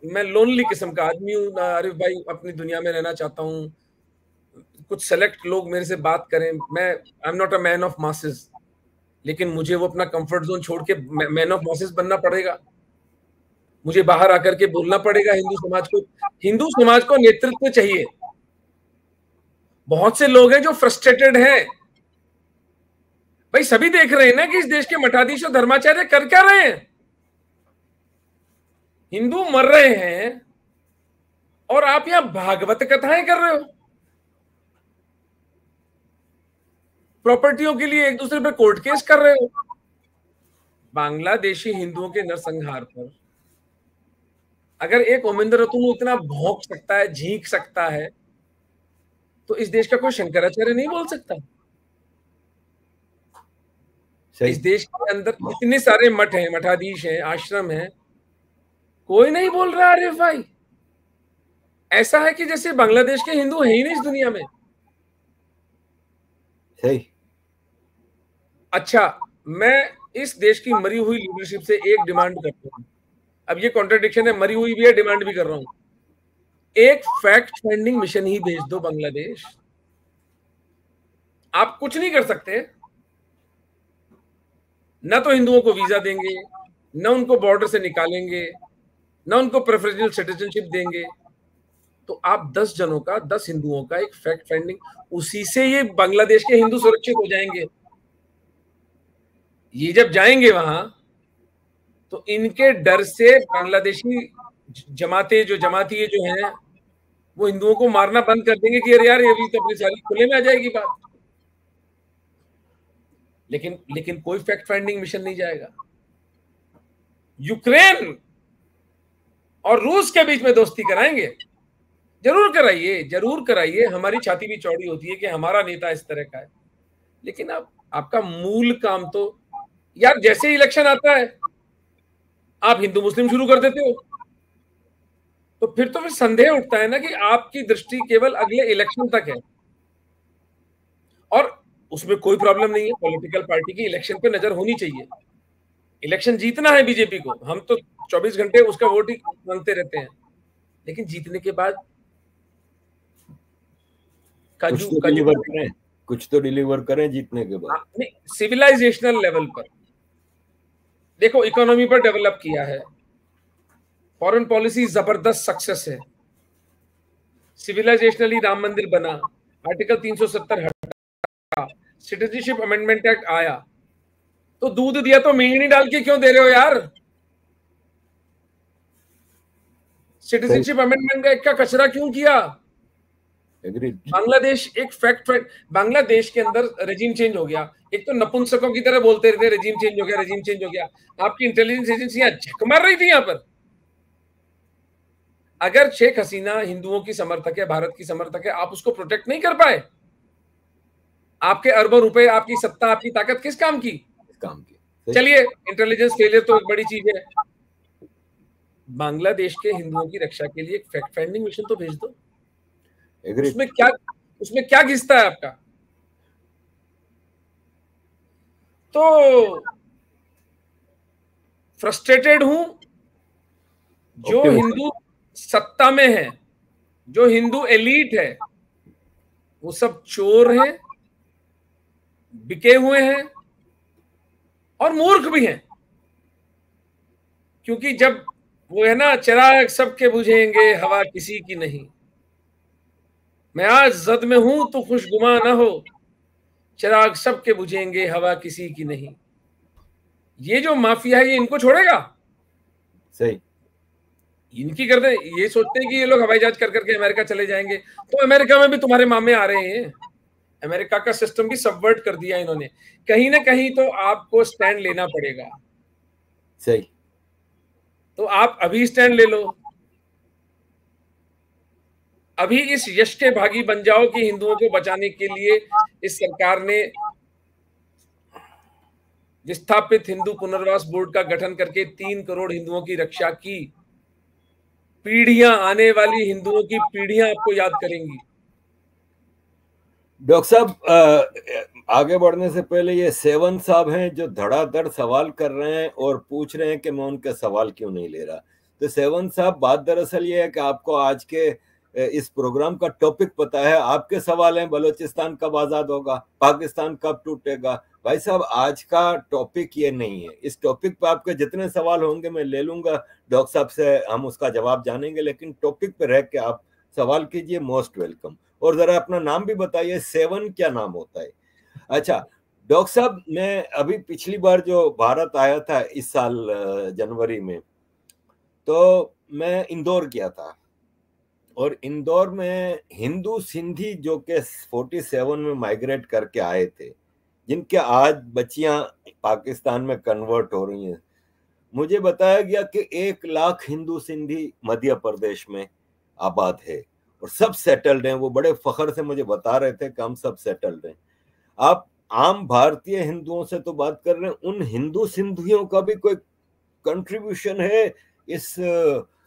मैं लोनली किस्म का आदमी हूं ना आरिफ भाई, अपनी दुनिया में रहना चाहता हूं, कुछ सेलेक्ट लोग मेरे से बात करें। मैं I am not a man of masses, लेकिन मुझे वो अपना कंफर्ट जोन छोड़ के मैन ऑफ मासेस बनना पड़ेगा। मुझे बाहर आकर के बोलना पड़ेगा हिंदू समाज को। हिंदू समाज को नेतृत्व चाहिए। बहुत से लोग हैं जो फ्रस्ट्रेटेड हैं भाई, सभी देख रहे हैं ना कि इस देश के मठाधीश और धर्माचार्य कर क्या रहे हैं। हिंदू मर रहे हैं और आप यहां भागवत कथाएं कर रहे हो। प्रॉपर्टियों के लिए एक दूसरे पे कोर्ट केस कर रहे हो। बांग्लादेशी हिंदुओं के नरसंहार पर अगर एक ओमेंद्र रतन इतना भौंक सकता है, झींक सकता है, तो इस देश का कोई शंकराचार्य नहीं बोल सकता। इस देश के अंदर इतने सारे मठ हैं, मठाधीश हैं, आश्रम हैं, कोई नहीं बोल रहा। अरे भाई, ऐसा है कि जैसे बांग्लादेश के हिंदू है ही नहीं इस दुनिया में। सही। अच्छा, मैं इस देश की मरी हुई लीडरशिप से एक डिमांड करता हूं। अब ये कॉन्ट्रडिक्शन है, मरी हुई भी है, डिमांड भी कर रहा हूं। एक फैक्ट फाइंडिंग मिशन ही भेज दो बांग्लादेश। आप कुछ नहीं कर सकते, ना तो हिंदुओं को वीजा देंगे, ना उनको बॉर्डर से निकालेंगे, ना उनको प्रेफरेंशियल सिटीजनशिप देंगे। तो आप 10 जनों का, 10 हिंदुओं का एक फैक्ट फाइंडिंग, उसी से ये बांग्लादेश के हिंदू सुरक्षित हो जाएंगे। ये जब जाएंगे वहां तो इनके डर से बांग्लादेशी जमातें, जो जमाती जो हैं, वो हिंदुओं को मारना बंद कर देंगे कि अरे यार ये भी तो अपनी सारी खुले में आ जाएगी बात। लेकिन कोई फैक्ट फाइंडिंग मिशन नहीं जाएगा। यूक्रेन और रूस के बीच में दोस्ती कराएंगे, जरूर कराइए, जरूर कराइए। हमारी छाती भी चौड़ी होती है कि हमारा नेता इस तरह का है। लेकिन आपका मूल काम तो, यार जैसे ही इलेक्शन आता है आप हिंदू मुस्लिम शुरू कर देते हो, तो फिर संदेह उठता है ना कि आपकी दृष्टि केवल अगले इलेक्शन तक है। और उसमें कोई प्रॉब्लम नहीं है, पॉलिटिकल पार्टी की इलेक्शन पे नजर होनी चाहिए। इलेक्शन जीतना है बीजेपी को, हम तो 24 घंटे उसका वोट ही मांगते रहते हैं। लेकिन जीतने के बाद कुछ तो डिलीवर करें जीतने के बाद। सिविलाइजेशनल लेवल पर देखो, इकोनॉमी पर डेवलप किया है, फॉरेन पॉलिसी जबरदस्त सक्सेस है, सिविलाइजेशनली राम मंदिर बना, आर्टिकल 370 हटा, सिटीजनशिप अमेंडमेंट एक्ट आया। तो दूध दिया तो मेहनी डाल के क्यों दे रहे हो यार? सिटीजनशिप अमेंडमेंट एक्ट का कचरा क्यों किया? बांग्लादेश एक फैक्ट, बांग्लादेश के अंदर रेजिम चेंज हो गया। एक तो नपुंसकों की तरह बोलते रहते, रेजिम चेंज हो गया, रेजिम चेंज हो गया। आपकी इंटेलिजेंस एजेंसियां झक मार रही थी यहां पर। अगर शेख हसीना हिंदुओं की समर्थक है, भारत की समर्थक है, आप उसको प्रोटेक्ट नहीं कर पाए। आपके अरबों रुपए, आपकी सत्ता, आपकी ताकत किस काम की? चलिए, इंटेलिजेंस फेलियर तो एक बड़ी चीज है। बांग्लादेश के हिंदुओं की रक्षा के लिए एक फैक्ट फाइंडिंग मिशन तो भेज दो। उसमें क्या घिसता है आपका? तो फ्रस्ट्रेटेड हूं। जो हिंदू सत्ता में है, जो हिंदू एलीट है, वो सब चोर हैं, बिके हुए हैं और मूर्ख भी हैं। क्योंकि जब वो है ना, चिराग सबके बुझेंगे, हवा किसी की नहीं, मैं आज जद में हूं तो खुशगुमा ना हो, चिराग सबके बुझेंगे हवा किसी की नहीं। ये जो माफिया है ये इनको छोड़ेगा? सही। इनकी करते ये सोचते हैं कि ये लोग हवाई जहाज कर करके अमेरिका चले जाएंगे, तो अमेरिका में भी तुम्हारे मामे आ रहे हैं। अमेरिका का सिस्टम भी सबवर्ट कर दिया इन्होंने। कहीं ना कहीं तो आपको स्टैंड लेना पड़ेगा। सही। तो आप अभी स्टैंड ले लो, अभी इस यश के भागी बन जाओ कि हिंदुओं को बचाने के लिए इस सरकार ने विस्थापित हिंदू पुनर्वास बोर्ड का गठन करके 3 करोड़ हिंदुओं की रक्षा की। पीढ़ियां, आने वाली हिंदुओं की पीढ़ियां आपको याद करेंगी। डॉक्टर साहब, आगे बढ़ने से पहले ये सेवन साहब हैं जो धड़ाधड़ सवाल कर रहे हैं और पूछ रहे हैं कि मैं उनके सवाल क्यों नहीं ले रहा। तो सेवन साहब, बात दरअसल ये है कि आपको आज के इस प्रोग्राम का टॉपिक पता है। आपके सवाल हैं बलूचिस्तान कब आजाद होगा, पाकिस्तान कब टूटेगा। भाई साहब, आज का टॉपिक ये नहीं है। इस टॉपिक पे आपके जितने सवाल होंगे मैं ले लूंगा, डॉक्टर साहब से हम उसका जवाब जानेंगे, लेकिन टॉपिक पे रह के आप सवाल कीजिए, मोस्ट वेलकम। और जरा अपना नाम भी बताइए, सेवन क्या नाम होता है? अच्छा डॉक्टर साहब, मैं अभी पिछली बार जो भारत आया था इस साल जनवरी में, तो मैं इंदौर गया था, और इंदौर में हिंदू सिंधी जो के 47 में माइग्रेट करके आए थे, जिनके आज बच्चियां पाकिस्तान में कन्वर्ट हो रही हैं, मुझे बताया गया कि 1 लाख हिंदू सिंधी मध्य प्रदेश में आबाद है और सब सेटल्ड हैं। वो बड़े फख्र से मुझे बता रहे थे कि हम सब सेटल्ड हैं। आप आम भारतीय हिंदुओं से तो बात कर रहे हैं, उन हिंदू सिंधियों का भी कोई कंट्रीब्यूशन है इस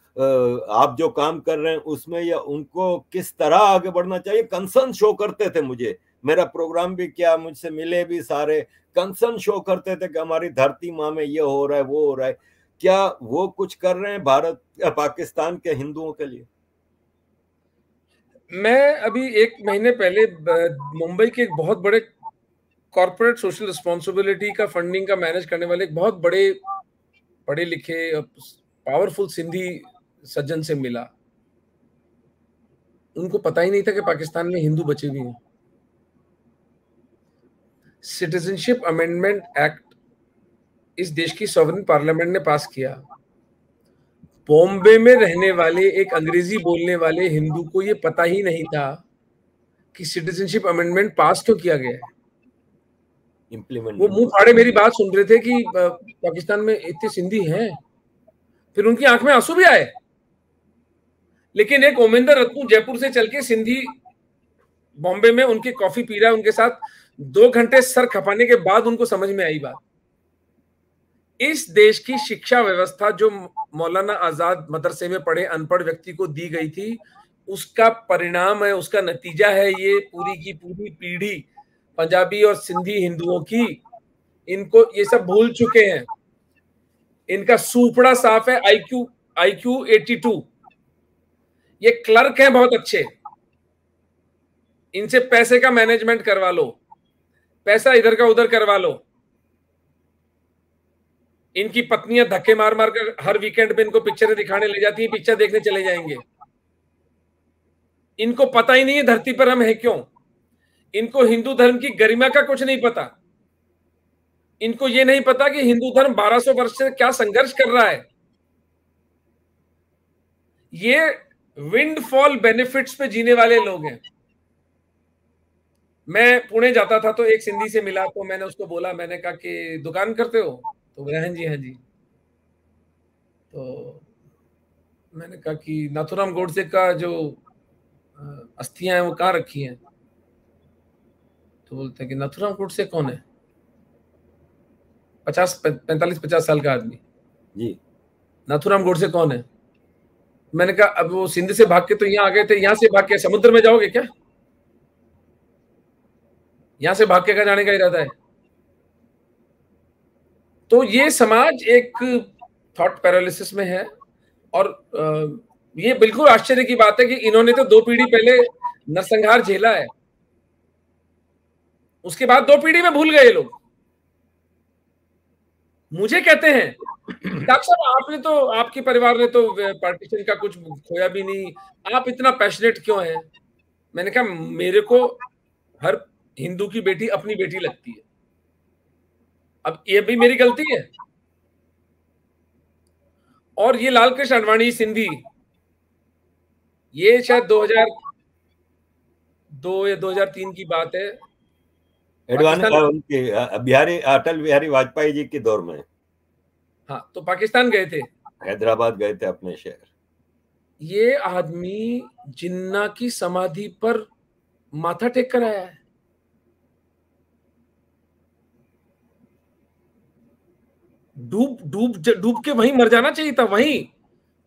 आप जो काम कर रहे हैं उसमें, या उनको किस तरह आगे बढ़ना चाहिए? कंसर्न शो करते थे मुझे, मेरा प्रोग्राम भी किया, मुझसे मिले भी, सारे कंसर्न शो करते थे कि हमारी धरती माँ में ये हो रहा है, वो हो रहा है। क्या वो कुछ कर रहे हैं भारत या पाकिस्तान के हिंदुओं के लिए? मैं अभी 1 महीने पहले मुंबई के एक बहुत बड़े कॉर्पोरेट सोशल रिस्पॉन्सिबिलिटी का फंडिंग का मैनेज करने वाले एक बहुत बड़े पढ़े लिखे पावरफुल सिंधी सज्जन से मिला। उनको पता ही नहीं था कि पाकिस्तान में हिंदू बचे भी हैं। सिटीजनशिप अमेंडमेंट एक्ट इस देश की सॉवरेन पार्लियामेंट ने पास किया। बॉम्बे में रहने वाले एक अंग्रेजी बोलने वाले हिंदू को यह पता ही नहीं था कि सिटीजनशिप अमेंडमेंट पास क्यों किया गया है। इम्प्लीमेंट वो मुंह फाड़े मेरी बात सुन रहे थे कि पाकिस्तान में इतने सिंधी हैं, फिर उनकी आंख में आंसू भी आए। लेकिन एक ओमेंदर रत्नू जयपुर से चल के सिंधी बॉम्बे में उनकी कॉफी पी रहा है, उनके साथ 2 घंटे सर खपाने के बाद उनको समझ में आई बात। इस देश की शिक्षा व्यवस्था जो मौलाना आजाद मदरसे में पढ़े अनपढ़ व्यक्ति को दी गई थी, उसका परिणाम है, उसका नतीजा है ये पूरी की पूरी पीढ़ी पंजाबी और सिंधी हिंदुओं की। इनको ये सब भूल चुके हैं। इनका सूपड़ा साफ है। IQ 82। ये क्लर्क हैं बहुत अच्छे, इनसे पैसे का मैनेजमेंट करवा लो, पैसा इधर का उधर करवा लो। इनकी पत्नियां धक्के मार मार कर हर वीकेंड पे इनको पिक्चरें दिखाने ले जाती हैं, पिक्चर देखने चले जाएंगे। इनको पता ही नहीं है धरती पर हम है क्यों। इनको हिंदू धर्म की गरिमा का कुछ नहीं पता। इनको ये नहीं पता कि हिंदू धर्म 1200 वर्ष से क्या संघर्ष कर रहा है। ये विंडफॉल बेनिफिट्स पे जीने वाले लोग हैं। मैं पुणे जाता था तो एक सिंधी से मिला, तो मैंने उसको बोला, मैंने कहा कि दुकान करते हो? तो बोला हाँ जी हाँ जी। तो मैंने कहा कि नाथुराम गोडसे का जो अस्थियां हैं वो कहाँ रखी हैं? तो बोलते हैं कि नाथुराम गोडसे कौन है? 45-50 साल का आदमी जी। नाथुराम गोडसे कौन है? मैंने कहा अब वो सिंध से भाग के तो यहाँ आ गए थे, यहाँ से भाग के समुद्र में जाओगे क्या? यहां से भाग के कहाँ जाने का इरादा है? तो ये समाज एक थॉट पैरालिसिस में है। और ये बिल्कुल आश्चर्य की बात है कि इन्होंने तो 2 पीढ़ी पहले नरसंहार झेला है, उसके बाद 2 पीढ़ी में भूल गए लोग। मुझे कहते हैं डॉक्टर साहब आपने तो, आपके परिवार ने तो पार्टीशन का कुछ खोया भी नहीं, आप इतना पैशनेट क्यों हैं? मैंने कहा मेरे को हर हिंदू की बेटी अपनी बेटी लगती है, अब ये भी मेरी गलती है। और ये लाल कृष्ण आडवाणी सिंधी, ये शायद 2002 या 2003 की बात है, उनकी अटल बिहारी वाजपेयी जी के दौर में। हाँ, तो पाकिस्तान गए थे, हैदराबाद गए थे अपने शहर। ये आदमी जिन्ना की समाधि पर माथा टेक कर आया है। डूब के वहीं मर जाना चाहिए था, वहीं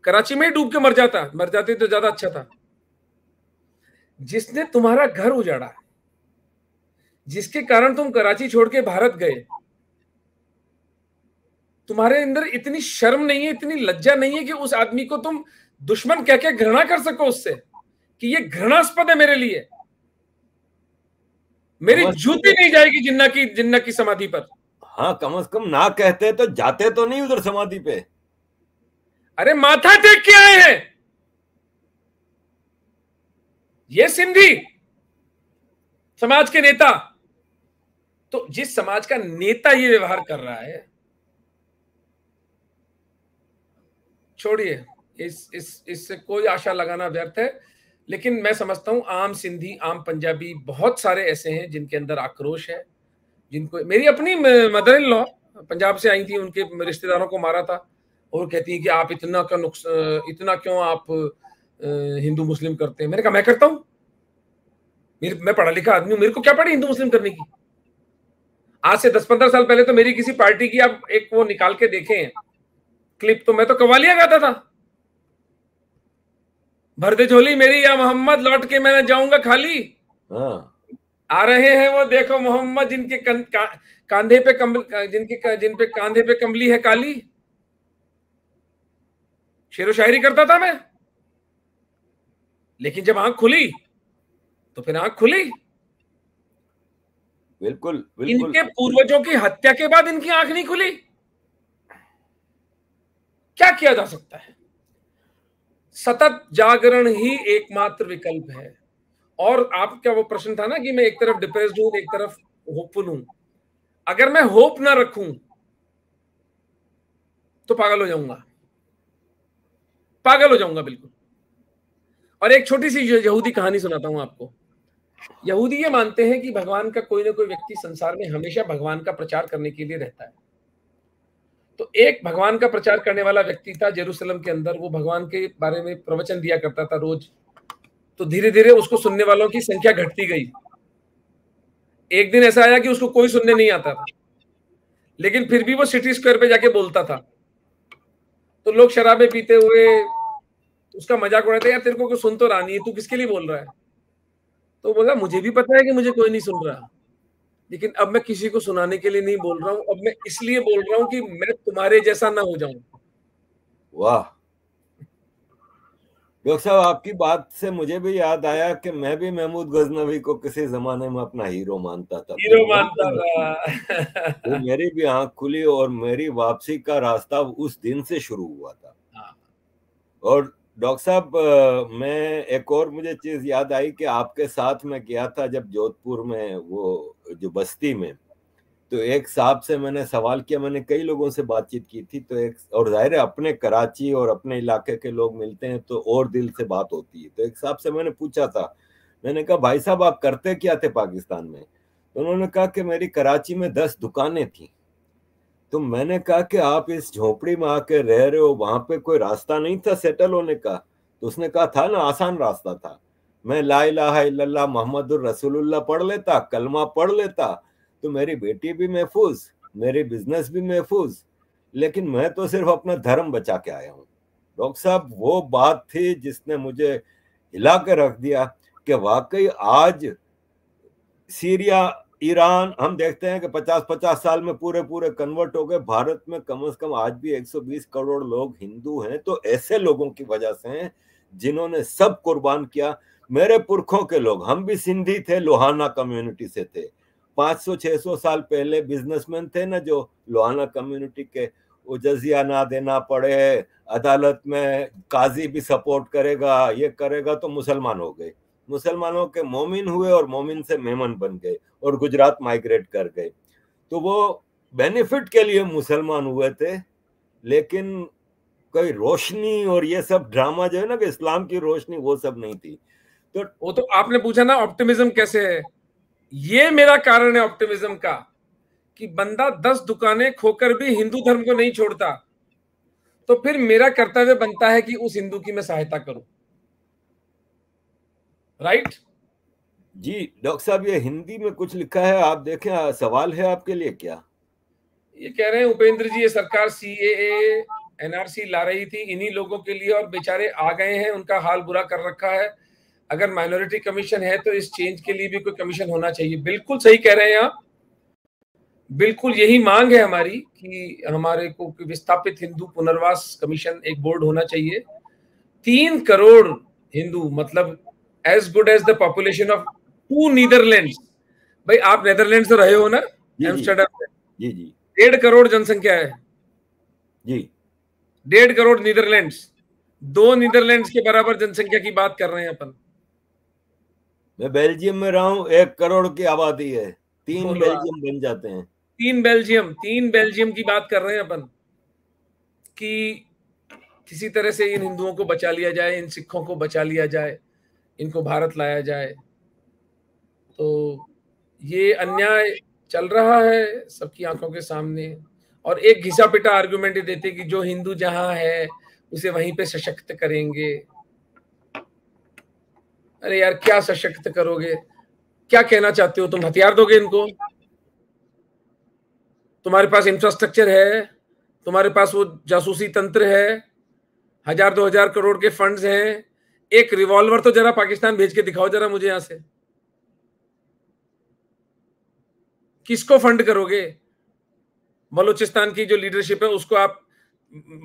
कराची में ही डूब के मर जाते तो ज्यादा अच्छा था। जिसने तुम्हारा घर उजाड़ा, जिसके कारण तुम कराची छोड़ के भारत गए, तुम्हारे अंदर इतनी शर्म नहीं है, इतनी लज्जा नहीं है कि उस आदमी को तुम दुश्मन कह के घृणा कर सको उससे, कि ये घृणास्पद है मेरे लिए, मेरी जूती नहीं जाएगी जिन्ना की समाधि पर। हाँ, कम से कम ना कहते तो जाते तो नहीं उधर समाधि पे। अरे माथा टेक के आए हैं ये सिंधी समाज के नेता। तो जिस समाज का नेता ये व्यवहार कर रहा है, छोड़िए, इससे कोई आशा लगाना व्यर्थ है। लेकिन मैं समझता हूं आम सिंधी, आम पंजाबी बहुत सारे ऐसे हैं जिनके अंदर आक्रोश है, जिनको, मेरी अपनी मदर इन लॉ पंजाब से आई थी, उनके रिश्तेदारों को मारा था, और कहती है कि आप इतना क्यों आप हिंदू मुस्लिम करते हैं। मैंने कहा मैं करता हूं, मैं पढ़ा लिखा आदमी हूं, मेरे को क्या पड़ी हिंदू मुस्लिम करने की। आज से 10-15 साल पहले तो मेरी किसी पार्टी की आप एक वो निकाल के देखें क्लिप, तो मैं तो कव्वालियां गाता था, भर दे झोली मेरी या मोहम्मद, लौट के मैं जाऊंगा खाली। आ रहे हैं वो देखो मोहम्मद, जिनके कांधे पे जिन पे कांधे पे कंबली है काली। शेरो शायरी करता था मैं, लेकिन जब आंख खुली तो फिर आंख खुली। बिल्कुल। इनके पूर्वजों की हत्या के बाद इनकी आंख नहीं खुली। क्या किया जा सकता है? सतत जागरण ही एकमात्र विकल्प है। और आपका वो प्रश्न था ना कि मैं एक तरफ डिप्रेस्ड हूं, एक तरफ होपफुल हूं। अगर मैं होप ना रखूं तो पागल हो जाऊंगा बिल्कुल। और एक छोटी सी यहूदी कहानी सुनाता हूं आपको। यहूदी ये मानते हैं कि भगवान का कोई ना कोई व्यक्ति संसार में हमेशा भगवान का प्रचार करने के लिए रहता है। तो एक भगवान का प्रचार करने वाला व्यक्ति था जेरूसलम के अंदर, वो भगवान के बारे में प्रवचन दिया करता था रोज। तो धीरे धीरे उसको सुनने वालों की संख्या घटती गई। एक दिन ऐसा आया कि उसको कोई सुनने नहीं आता था, लेकिन फिर भी वो सिटी स्क्वायर पे जाके बोलता था। तो लोग शराबे पीते हुए उसका मजाक उड़ाते, यार तेरे को कुछ सुन तो रहा नहीं है, तू किसके लिए बोल रहा है? तो बोला मुझे भी पता है कि मुझे कोई नहीं सुन रहा, लेकिन अब मैं किसी को सुनाने के लिए नहीं बोल रहा हूं, अब मैं इसलिए बोल रहा हूं कि मैं तुम्हारे जैसा ना हो जाऊं। वाह डॉक्टर साहब, आपकी बात से मुझे भी याद आया कि मैं भी महमूद गजनवी को किसी जमाने में अपना हीरो मानता था। वो मेरी भी आंख खुली और मेरी वापसी का रास्ता उस दिन से शुरू हुआ था। और डॉक्टर साहब, मैं एक और मुझे चीज याद आई कि आपके साथ में गया था जब जोधपुर में वो जो बस्ती में, तो एक साहब से मैंने सवाल किया, मैंने कई लोगों से बातचीत की थी, तो एक, और जाहिर है अपने कराची और अपने इलाके के लोग मिलते हैं तो और दिल से बात होती है। तो एक साहब से मैंने पूछा था, मैंने कहा भाई साहब आप करते क्या थे पाकिस्तान में? तो उन्होंने कहा कि मेरी कराची में 10 दुकानें थी। तो मैंने कहा कि आप इस झोपड़ी में आके रह रहे हो, वहां पे कोई रास्ता नहीं था सेटल होने का? तो उसने कहा था ना, आसान रास्ता था। मैं ला इलाहा इल्लल्लाह मुहम्मदुर रसूलुल्लाह पढ़ लेता, कलमा पढ़ लेता, तो मेरी बेटी भी महफूज, मेरी बिजनेस भी महफूज, लेकिन मैं तो सिर्फ अपना धर्म बचा के आया हूँ। डॉक्टर साहब, वो बात थी जिसने मुझे हिला के रख दिया कि वाकई आज सीरिया, ईरान, हम देखते हैं कि 50-50 साल में पूरे कन्वर्ट हो गए। भारत में कम से कम आज भी 120 करोड़ लोग हिंदू हैं। तो ऐसे लोगों की वजह से हैं जिन्होंने सब कुर्बान किया। मेरे पुरखों के लोग, हम भी सिंधी थे, लोहाना कम्युनिटी से थे। 500-600 साल पहले बिजनेसमैन थे ना जो लोहाना कम्युनिटी के, वो जजिया ना देना पड़े, अदालत में काजी भी सपोर्ट करेगा, ये करेगा, तो मुसलमान हो गए। मुसलमानों के मोमिन हुए और मोमिन से मेमन बन गए और गुजरात माइग्रेट कर गए। तो वो बेनिफिट के लिए मुसलमान हुए थे, लेकिन कोई रोशनी और ये सब ड्रामा जो है ना कि इस्लाम की रोशनी, वो सब नहीं थी। तो वो तो आपने पूछा ना ऑप्टिमिज्म कैसे है, ये मेरा कारण है ऑप्टिमिज्म का, कि बंदा 10 दुकानें खोकर भी हिंदू धर्म को नहीं छोड़ता, तो फिर मेरा कर्तव्य बनता है कि उस हिंदू की मैं सहायता करूं। राइट जी डॉक्टर साहब, ये हिंदी में कुछ लिखा है, आप देखें, सवाल है आपके लिए क्या? ये कह रहे हैं उपेंद्र जी, ये सरकार सीएए एनआरसी ला रही थी इन्हीं लोगों के लिए और बेचारे आ गए हैं, उनका हाल बुरा कर रखा है। अगर माइनॉरिटी कमीशन है तो इस चेंज के लिए भी कोई कमीशन होना चाहिए। बिल्कुल सही कह रहे हैं आप, बिल्कुल यही मांग है हमारी कि हमारे को विस्थापित हिंदू पुनर्वास कमीशन एक बोर्ड होना चाहिए। 3 करोड़ हिंदू, मतलब as good as the population of 2 Netherlands. भाई आप नीदरलैंड से रहे हो ना, एम्स्टर्डम में? जी जी 1.5 करोड़ जनसंख्या है जी। 1.5 करोड़ नीदरलैंड्स, 2 नीदरलैंड्स के बराबर जनसंख्या की बात कर रहे हैं अपन। मैं बेल्जियम में रहा हूँ, 1 करोड़ की आबादी है, 3 बेल्जियम बन जाते हैं। 3 बेल्जियम की बात कर रहे हैं अपन, कि किसी तरह से इन हिंदुओं को बचा लिया जाए, इन सिखों को बचा लिया जाए, इनको भारत लाया जाए। तो ये अन्याय चल रहा है सबकी आंखों के सामने, और एक घिसा पिटा आर्गुमेंट देते कि जो हिंदू जहां है उसे वहीं पे सशक्त करेंगे। अरे यार क्या सशक्त करोगे? क्या कहना चाहते हो तुम? हथियार दोगे इनको? तुम्हारे पास इंफ्रास्ट्रक्चर है, तुम्हारे पास वो जासूसी तंत्र है, 1000-2000 करोड़ के फंड्स हैं, एक रिवॉल्वर तो जरा पाकिस्तान भेज के दिखाओ जरा मुझे यहां से। किसको फंड करोगे? बलूचिस्तान की जो लीडरशिप है उसको आप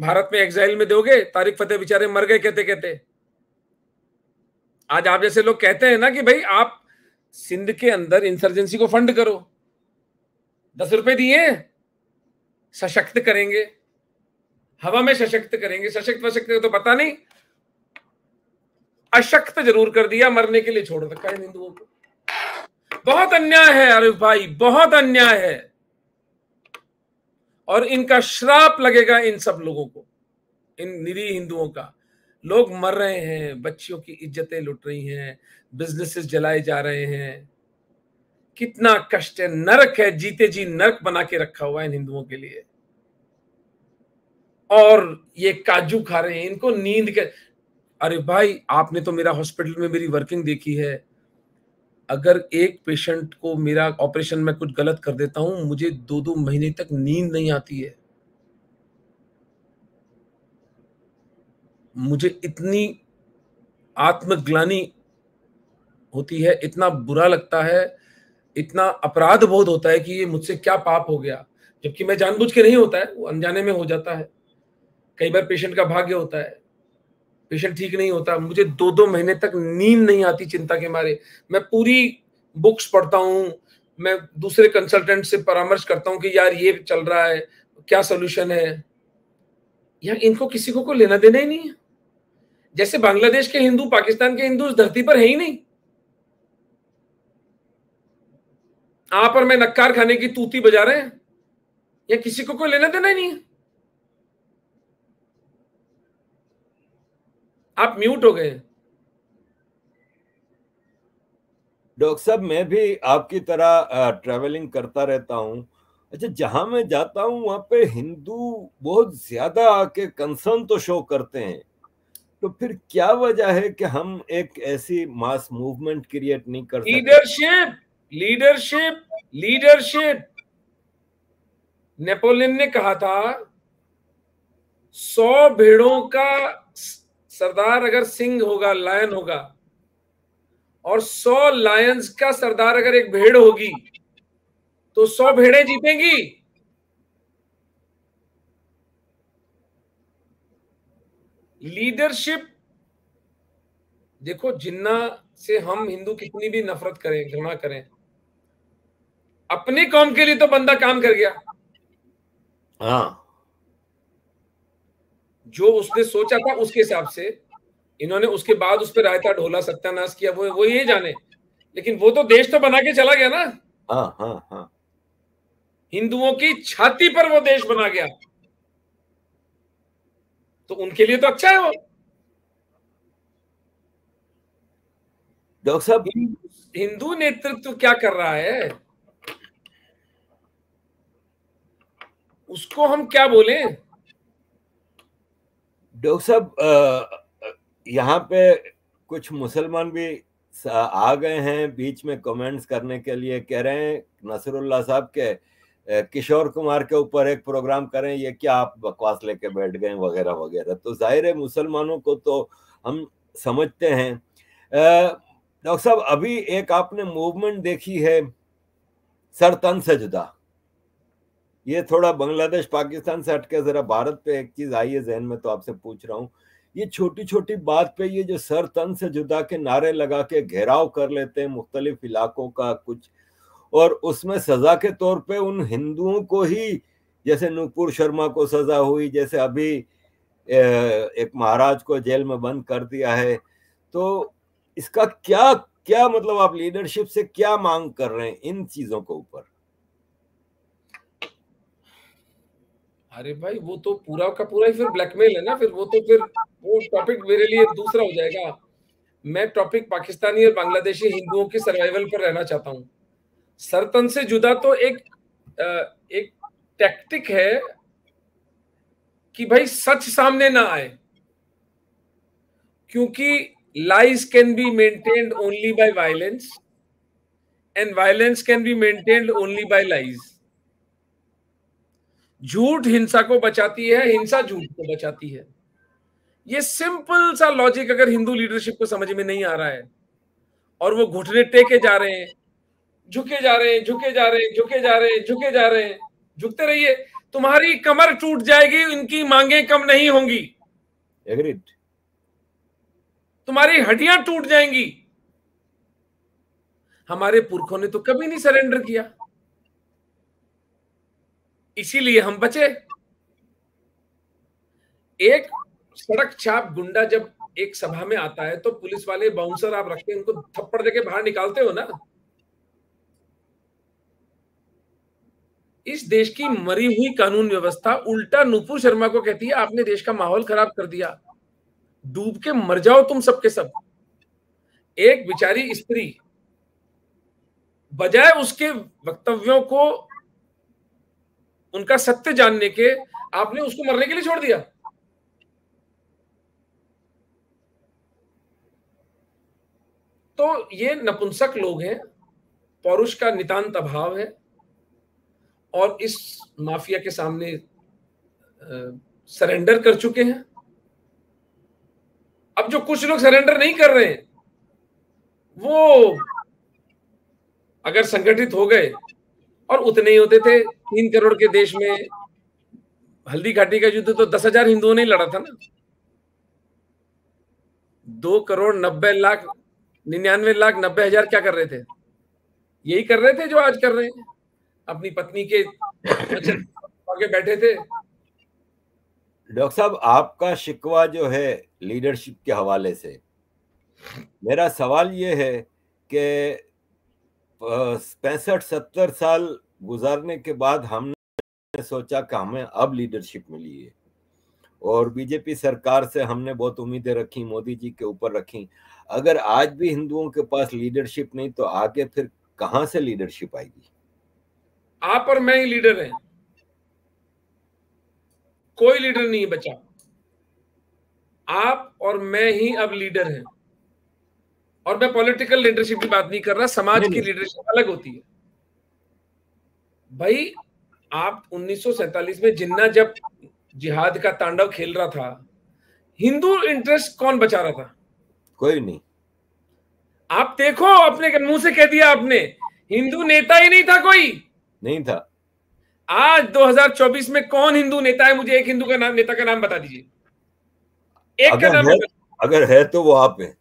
भारत में एग्जाइल में दोगे? तारिक फतेह बेचारे मर गए कहते कहते। आज आप जैसे लोग कहते हैं ना कि भाई आप सिंध के अंदर इंसर्जेंसी को फंड करो, 10 रुपए दिए, सशक्त करेंगे, हवा में सशक्त करेंगे। सशक्त वशक्त तो पता नहीं, अशक्त जरूर कर दिया, मरने के लिए छोड़ रखा है हिंदुओं को। बहुत अन्याय है आरिफ भाई, बहुत अन्याय है, और इनका श्राप लगेगा इन सब लोगों को, इन निरीह हिंदुओं का। लोग मर रहे हैं, बच्चियों की इज्जतें लुट रही हैं, बिजनेसेस जलाए जा रहे हैं, कितना कष्ट है, नरक है, जीते जी नरक बना के रखा हुआ है इन हिंदुओं के लिए। और ये काजू खा रहे हैं, इनको नींद के। अरे भाई आपने तो मेरा हॉस्पिटल में मेरी वर्किंग देखी है, अगर एक पेशेंट को मेरा ऑपरेशन में कुछ गलत कर देता हूं, मुझे 2-2 महीने तक नींद नहीं आती है। मुझे इतनी आत्मग्लानि होती है, इतना बुरा लगता है, इतना अपराध बोध होता है कि ये मुझसे क्या पाप हो गया, जबकि मैं जानबूझ के नहीं होता है, वो अनजाने में हो जाता है। कई बार पेशेंट का भाग्य होता है, पेशेंट ठीक नहीं होता, मुझे 2-2 महीने तक नींद नहीं आती चिंता के मारे। मैं पूरी बुक्स पढ़ता हूं, मैं दूसरे कंसल्टेंट से परामर्श करता हूं कि यार ये चल रहा है, क्या सोल्यूशन है। यार इनको किसी को लेना देना ही नहीं है। जैसे बांग्लादेश के हिंदू, पाकिस्तान के हिंदू इस धरती पर है ही नहीं। आप और मैं नक्कार खाने की तूती बजा रहे हैं, या किसी को कोई लेना देना ही नहीं है। आप म्यूट हो गए। डॉक्टर साहब, मैं भी आपकी तरह ट्रैवलिंग करता रहता हूँ। अच्छा, जहां मैं जाता हूँ वहां पे हिंदू बहुत ज्यादा आके कंसर्न तो शो करते हैं, तो फिर क्या वजह है कि हम एक ऐसी मास मूवमेंट क्रिएट नहीं कर सकते? Leadership, leadership, leadership. नेपोलियन ने कहा था 100 भेड़ों का सरदार अगर सिंह होगा, लायन होगा, और 100 लायंस का सरदार अगर एक भेड़ होगी, तो 100 भेड़ें जीतेंगी। लीडरशिप। देखो, जिन्ना से हम हिंदू कितनी भी नफरत करें, घृणा करें, अपनी कौम के लिए तो बंदा काम कर गया। हाँ, जो उसने सोचा था उसके हिसाब से इन्होंने उसके बाद उस पर रायता ढोला, सत्यानाश किया, वो ये जाने, लेकिन वो तो देश तो बना के चला गया ना। हाँ हाँ हाँ, हिंदुओं की छाती पर वो देश बना गया, तो उनके लिए तो अच्छा है वो। डॉक्टर साहब, हिंदू नेतृत्व क्या कर रहा है, उसको हम क्या बोले? डॉक्टर साहब, यहाँ पे कुछ मुसलमान भी आ गए हैं बीच में कमेंट्स करने के लिए, कह रहे हैं नसरुल्लाह साहब के किशोर कुमार के ऊपर एक प्रोग्राम करें, ये क्या आप बकवास लेके बैठ गए वगैरह वगैरह। तो जाहिर है मुसलमानों को तो हम समझते हैं। डॉक्टर साहब, अभी एक आपने मूवमेंट देखी है सर तन से जुदा, ये थोड़ा बांग्लादेश पाकिस्तान से हटके जरा भारत पे एक चीज आई है जहन में, तो आपसे पूछ रहा हूँ, ये छोटी छोटी बात पे ये जो सर तन से जुदा के नारे लगा के घेराव कर लेते हैं मुख्तलिफ इलाकों का कुछ, और उसमें सजा के तौर पे उन हिंदुओं को ही, जैसे नूपुर शर्मा को सजा हुई, जैसे अभी एक महाराज को जेल में बंद कर दिया है, तो इसका क्या क्या मतलब, आप लीडरशिप से क्या मांग कर रहे हैं इन चीजों के ऊपर? अरे भाई, वो तो पूरा का पूरा ही फिर ब्लैकमेल है ना, फिर वो तो फिर वो टॉपिक मेरे लिए दूसरा हो जाएगा। मैं टॉपिक पाकिस्तानी और बांग्लादेशी हिंदुओं के सर्वाइवल पर रहना चाहता हूँ। सरतन से जुदा तो एक टैक्टिक है कि भाई सच सामने ना आए, क्योंकि lies can be maintained only by violence and violence can be maintained only by lies. झूठ हिंसा को बचाती है, हिंसा झूठ को बचाती है। ये सिंपल सा लॉजिक अगर हिंदू लीडरशिप को समझ में नहीं आ रहा है और वो घुटने टेके जा रहे हैं, झुके जा रहे हैं, झुके जा रहे हैं, झुके जा रहे हैं, झुके जा रहे हैं, झुकते रहिए, तुम्हारी कमर टूट जाएगी, इनकी मांगें कम नहीं होंगी। एग्रीड। तुम्हारी हड्डियां टूट जाएंगी। हमारे पुरखों ने तो कभी नहीं सरेंडर किया, इसीलिए हम बचे। एक सड़क छाप गुंडा जब एक सभा में आता है तो पुलिस वाले बाउंसर आप रखते हैं, उनको थप्पड़ देके बाहर निकालते हो ना। इस देश की मरी हुई कानून व्यवस्था उल्टा नूपुर शर्मा को कहती है आपने देश का माहौल खराब कर दिया, डूब के मर जाओ तुम सबके सब। एक बेचारी स्त्री बजाय उसके वक्तव्यों को, उनका सत्य जानने के, आपने उसको मरने के लिए छोड़ दिया। तो ये नपुंसक लोग हैं, पौरुष का नितांत अभाव है, और इस माफिया के सामने सरेंडर कर चुके हैं। अब जो कुछ लोग सरेंडर नहीं कर रहे हैं, वो अगर संगठित हो गए, और उतने ही होते थे, 3 करोड़ के देश में हल्दी घाटी का युद्ध तो 10,000 हिंदुओं ने लड़ा था ना। 2,99,90,000 क्या कर रहे थे? यही कर रहे थे जो आज कर रहे हैं, अपनी पत्नी के आगे बैठे थे। डॉक्टर साहब, आपका शिकवा जो है लीडरशिप के हवाले से, मेरा सवाल ये है कि 65-70 साल गुजारने के बाद हमने सोचा कि हमें अब लीडरशिप मिली है, और बीजेपी सरकार से हमने बहुत उम्मीदें रखी, मोदी जी के ऊपर रखी। अगर आज भी हिंदुओं के पास लीडरशिप नहीं, तो आगे फिर कहां से लीडरशिप आएगी? आप और मैं ही लीडर हैं, कोई लीडर नहीं बचा। आप और मैं ही अब लीडर हैं। और मैं पॉलिटिकल लीडरशिप की बात नहीं कर रहा, समाज की लीडरशिप अलग होती है। भाई, आप 1947 में जिन्ना जब जिहाद का तांडव खेल रहा था, हिंदू इंटरेस्ट कौन बचा रहा था? कोई नहीं। आप देखो, अपने मुंह से कह दिया आपने, हिंदू नेता ही नहीं था, कोई नहीं था। आज 2024 में कौन हिंदू नेता है? मुझे एक हिंदू का नाम, नेता का नाम बता दीजिए, एक का नाम। अगर है तो वो आप हैं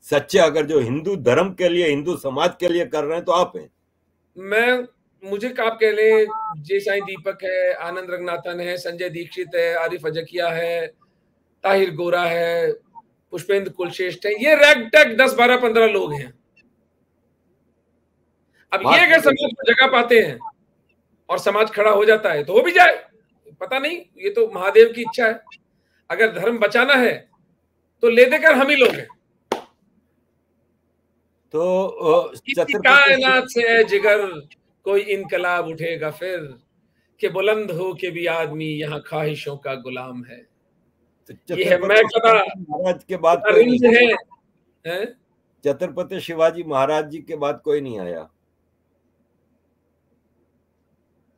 सच्चे, अगर जो हिंदू धर्म के लिए, हिंदू समाज के लिए कर रहे हैं, तो आप हैं। मुझे आप कह लें, जय साईं दीपक है, आनंद रंगनाथन है, संजय दीक्षित है, आरिफ अजकिया है, ताहिर गोरा है, पुष्पेंद्र कुलश्रेष्ठ है, ये रैग टैग 10, 12, 15 लोग हैं। अब ये अगर समाज को जगह पाते हैं और समाज खड़ा हो जाता है तो वो भी जाए, पता नहीं, ये तो महादेव की इच्छा है। अगर धर्म बचाना है तो ले देकर हम ही लोग हैं। तो कायनात से है जिगर कोई इनकलाब उठेगा फिर, कि बुलंद हो के भी आदमी यहाँ ख्वाहिशों का गुलाम है। तो ये है मैं कदा महाराज के बाद है। छत्रपति शिवाजी महाराज जी के बाद कोई नहीं आया?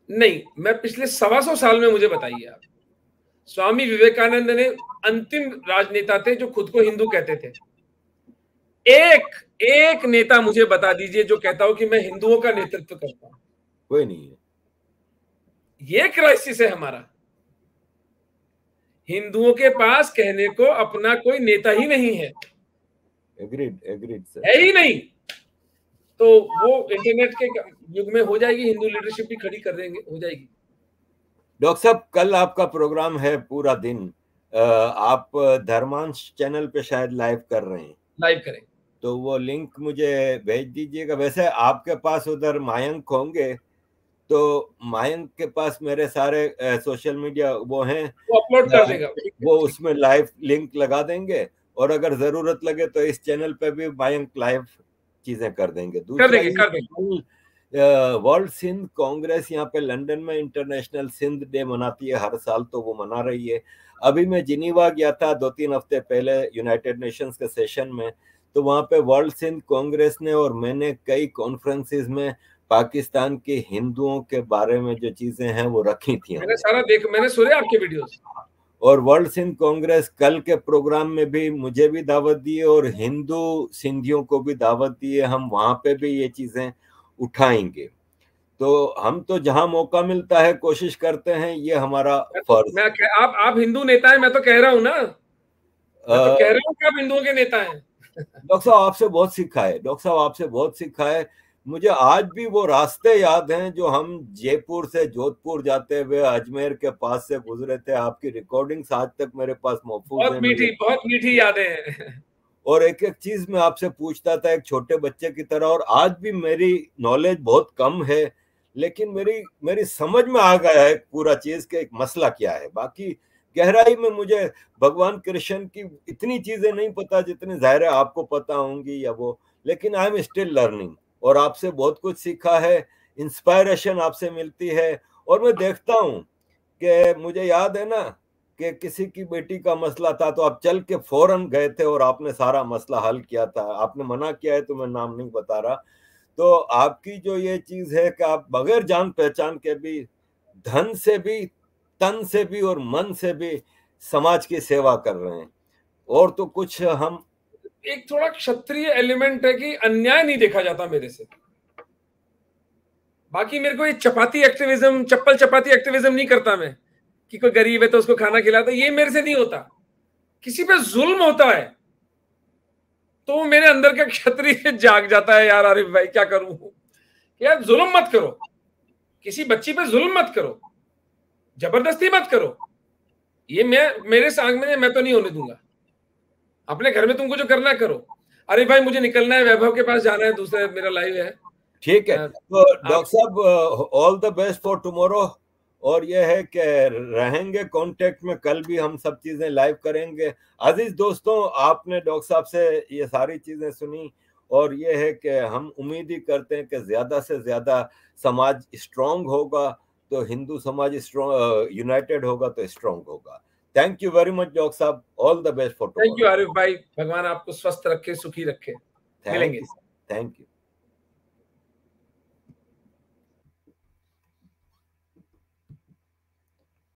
नहीं, मैं पिछले 125 साल में, मुझे बताइए आप, स्वामी विवेकानंद ने अंतिम राजनेता थे जो खुद को हिंदू कहते थे। एक नेता मुझे बता दीजिए जो कहता हो कि मैं हिंदुओं का नेतृत्व करता हूं। कोई नहीं है। ये क्राइसिस है हमारा। हिंदुओं के पास कहने को अपना कोई नेता ही नहीं है। Agreed sir. है ही नहीं। तो वो इंटरनेट के युग में हो जाएगी, हिंदू लीडरशिप भी खड़ी कर देंगे, हो जाएगी। डॉक्टर साहब, कल आपका प्रोग्राम है पूरा दिन, आप धर्मांश चैनल पे शायद लाइव कर रहे हैं। लाइव करें तो वो लिंक मुझे भेज दीजिएगा। वैसे आपके पास उधर मायंक होंगे, तो मायंक के पास मेरे सारे सोशल मीडिया वो हैं, वो अपलोड कर देगा, वो उसमें लाइव लिंक लगा देंगे। और अगर जरूरत लगे तो इस चैनल पे भी मायंक लाइव चीजें कर देंगे। वर्ल्ड सिंध कांग्रेस यहाँ पे लंदन में इंटरनेशनल सिंध डे मनाती है हर साल, तो वो मना रही है। अभी मैं जिनीवा गया था 2-3 हफ्ते पहले यूनाइटेड नेशंस के सेशन में, तो वहां पे वर्ल्ड सिंध कांग्रेस ने और मैंने कई कॉन्फ्रेंसेस में पाकिस्तान के हिंदुओं के बारे में जो चीजें हैं वो रखी थी। मैंने सुने आपके वीडियोस। और वर्ल्ड सिंध कांग्रेस कल के प्रोग्राम में भी मुझे भी दावत दी है और हिंदू सिंधियों को भी दावत दी है। हम वहां पे भी ये चीजें उठाएंगे। तो हम तो जहां मौका मिलता है कोशिश करते हैं, ये हमारा फर्ज। आप हिंदू नेता हैं, मैं तो कह रहा हूं ना, मैं तो कह रहा हूं कि आप हिंदुओं के नेता हैं। डॉक्टर साहब आपसे बहुत सीखा है। मुझे आज भी वो रास्ते याद हैं जो हम जयपुर से जोधपुर जाते हुए अजमेर के पास से गुजरे थे। आपकी रिकॉर्डिंग्स आज तक मेरे पास महफूज हैं। बहुत मीठी यादें हैं। और एक एक चीज मैं आपसे पूछता था एक छोटे बच्चे की तरह, और आज भी मेरी नॉलेज बहुत कम है, लेकिन मेरी समझ में आ गया है पूरा चीज के एक मसला क्या है। बाकी गहराई में मुझे भगवान कृष्ण की इतनी चीजें नहीं पता जितनी जाहिर है आपको पता होंगी या वो, लेकिन आई एम स्टिल लर्निंग। और आपसे बहुत कुछ सीखा है, इंस्पायरेशन आपसे मिलती है। और मैं देखता हूँ कि मुझे याद है ना कि किसी की बेटी का मसला था तो आप चल के फौरन गए थे और आपने सारा मसला हल किया था। आपने मना किया है तो मैं नाम नहीं बता रहा। तो आपकी जो ये चीज है कि आप बगैर जान पहचान के भी, धन से भी, तन से भी और मन से भी समाज की सेवा कर रहे हैं। और तो कुछ हम एक थोड़ा क्षत्रिय एलिमेंट है कि अन्याय नहीं देखा जाता मेरे से। बाकी मेरे को ये चपाती एक्टिविज्म, चप्पल चपाती एक्टिविज्म नहीं करता मैं, कि कोई गरीब है तो उसको खाना खिलाता, ये मेरे से नहीं होता। किसी पे जुल्म होता है तो मेरे अंदर का क्षत्रिय जाग जाता है, यार आरिफ भाई क्या करूं, यार जुल्म मत करो, किसी बच्ची पे जुल्म मत करो, जबरदस्ती मत करो। ये मेरे सामने मैं तो नहीं होने दूंगा। अपने घर में तुमको जो करना है करो। अरे भाई मुझे निकलना है, वैभव के पास जाना है, दूसरे मेरा लाइव है। ठीक है, तो डॉक्टर साहब all the best for tomorrow. और ये है कि रहेंगे कांटेक्ट में, कल भी हम सब चीजें लाइव करेंगे। अजीज दोस्तों, आपने डॉक्टर साहब से ये सारी चीजें सुनी, और ये है कि हम उम्मीद ही करते हैं कि ज्यादा से ज्यादा समाज स्ट्रांग होगा तो हिंदू समाज स्ट्रांग, यूनाइटेड होगा तो स्ट्रांग होगा। Thank you very much doctor साहब, all the best for tomorrow. Thank you Arif भाई, भगवान आपको स्वस्थ रखे, सुखी रखे। मिलेंगे। Thank you.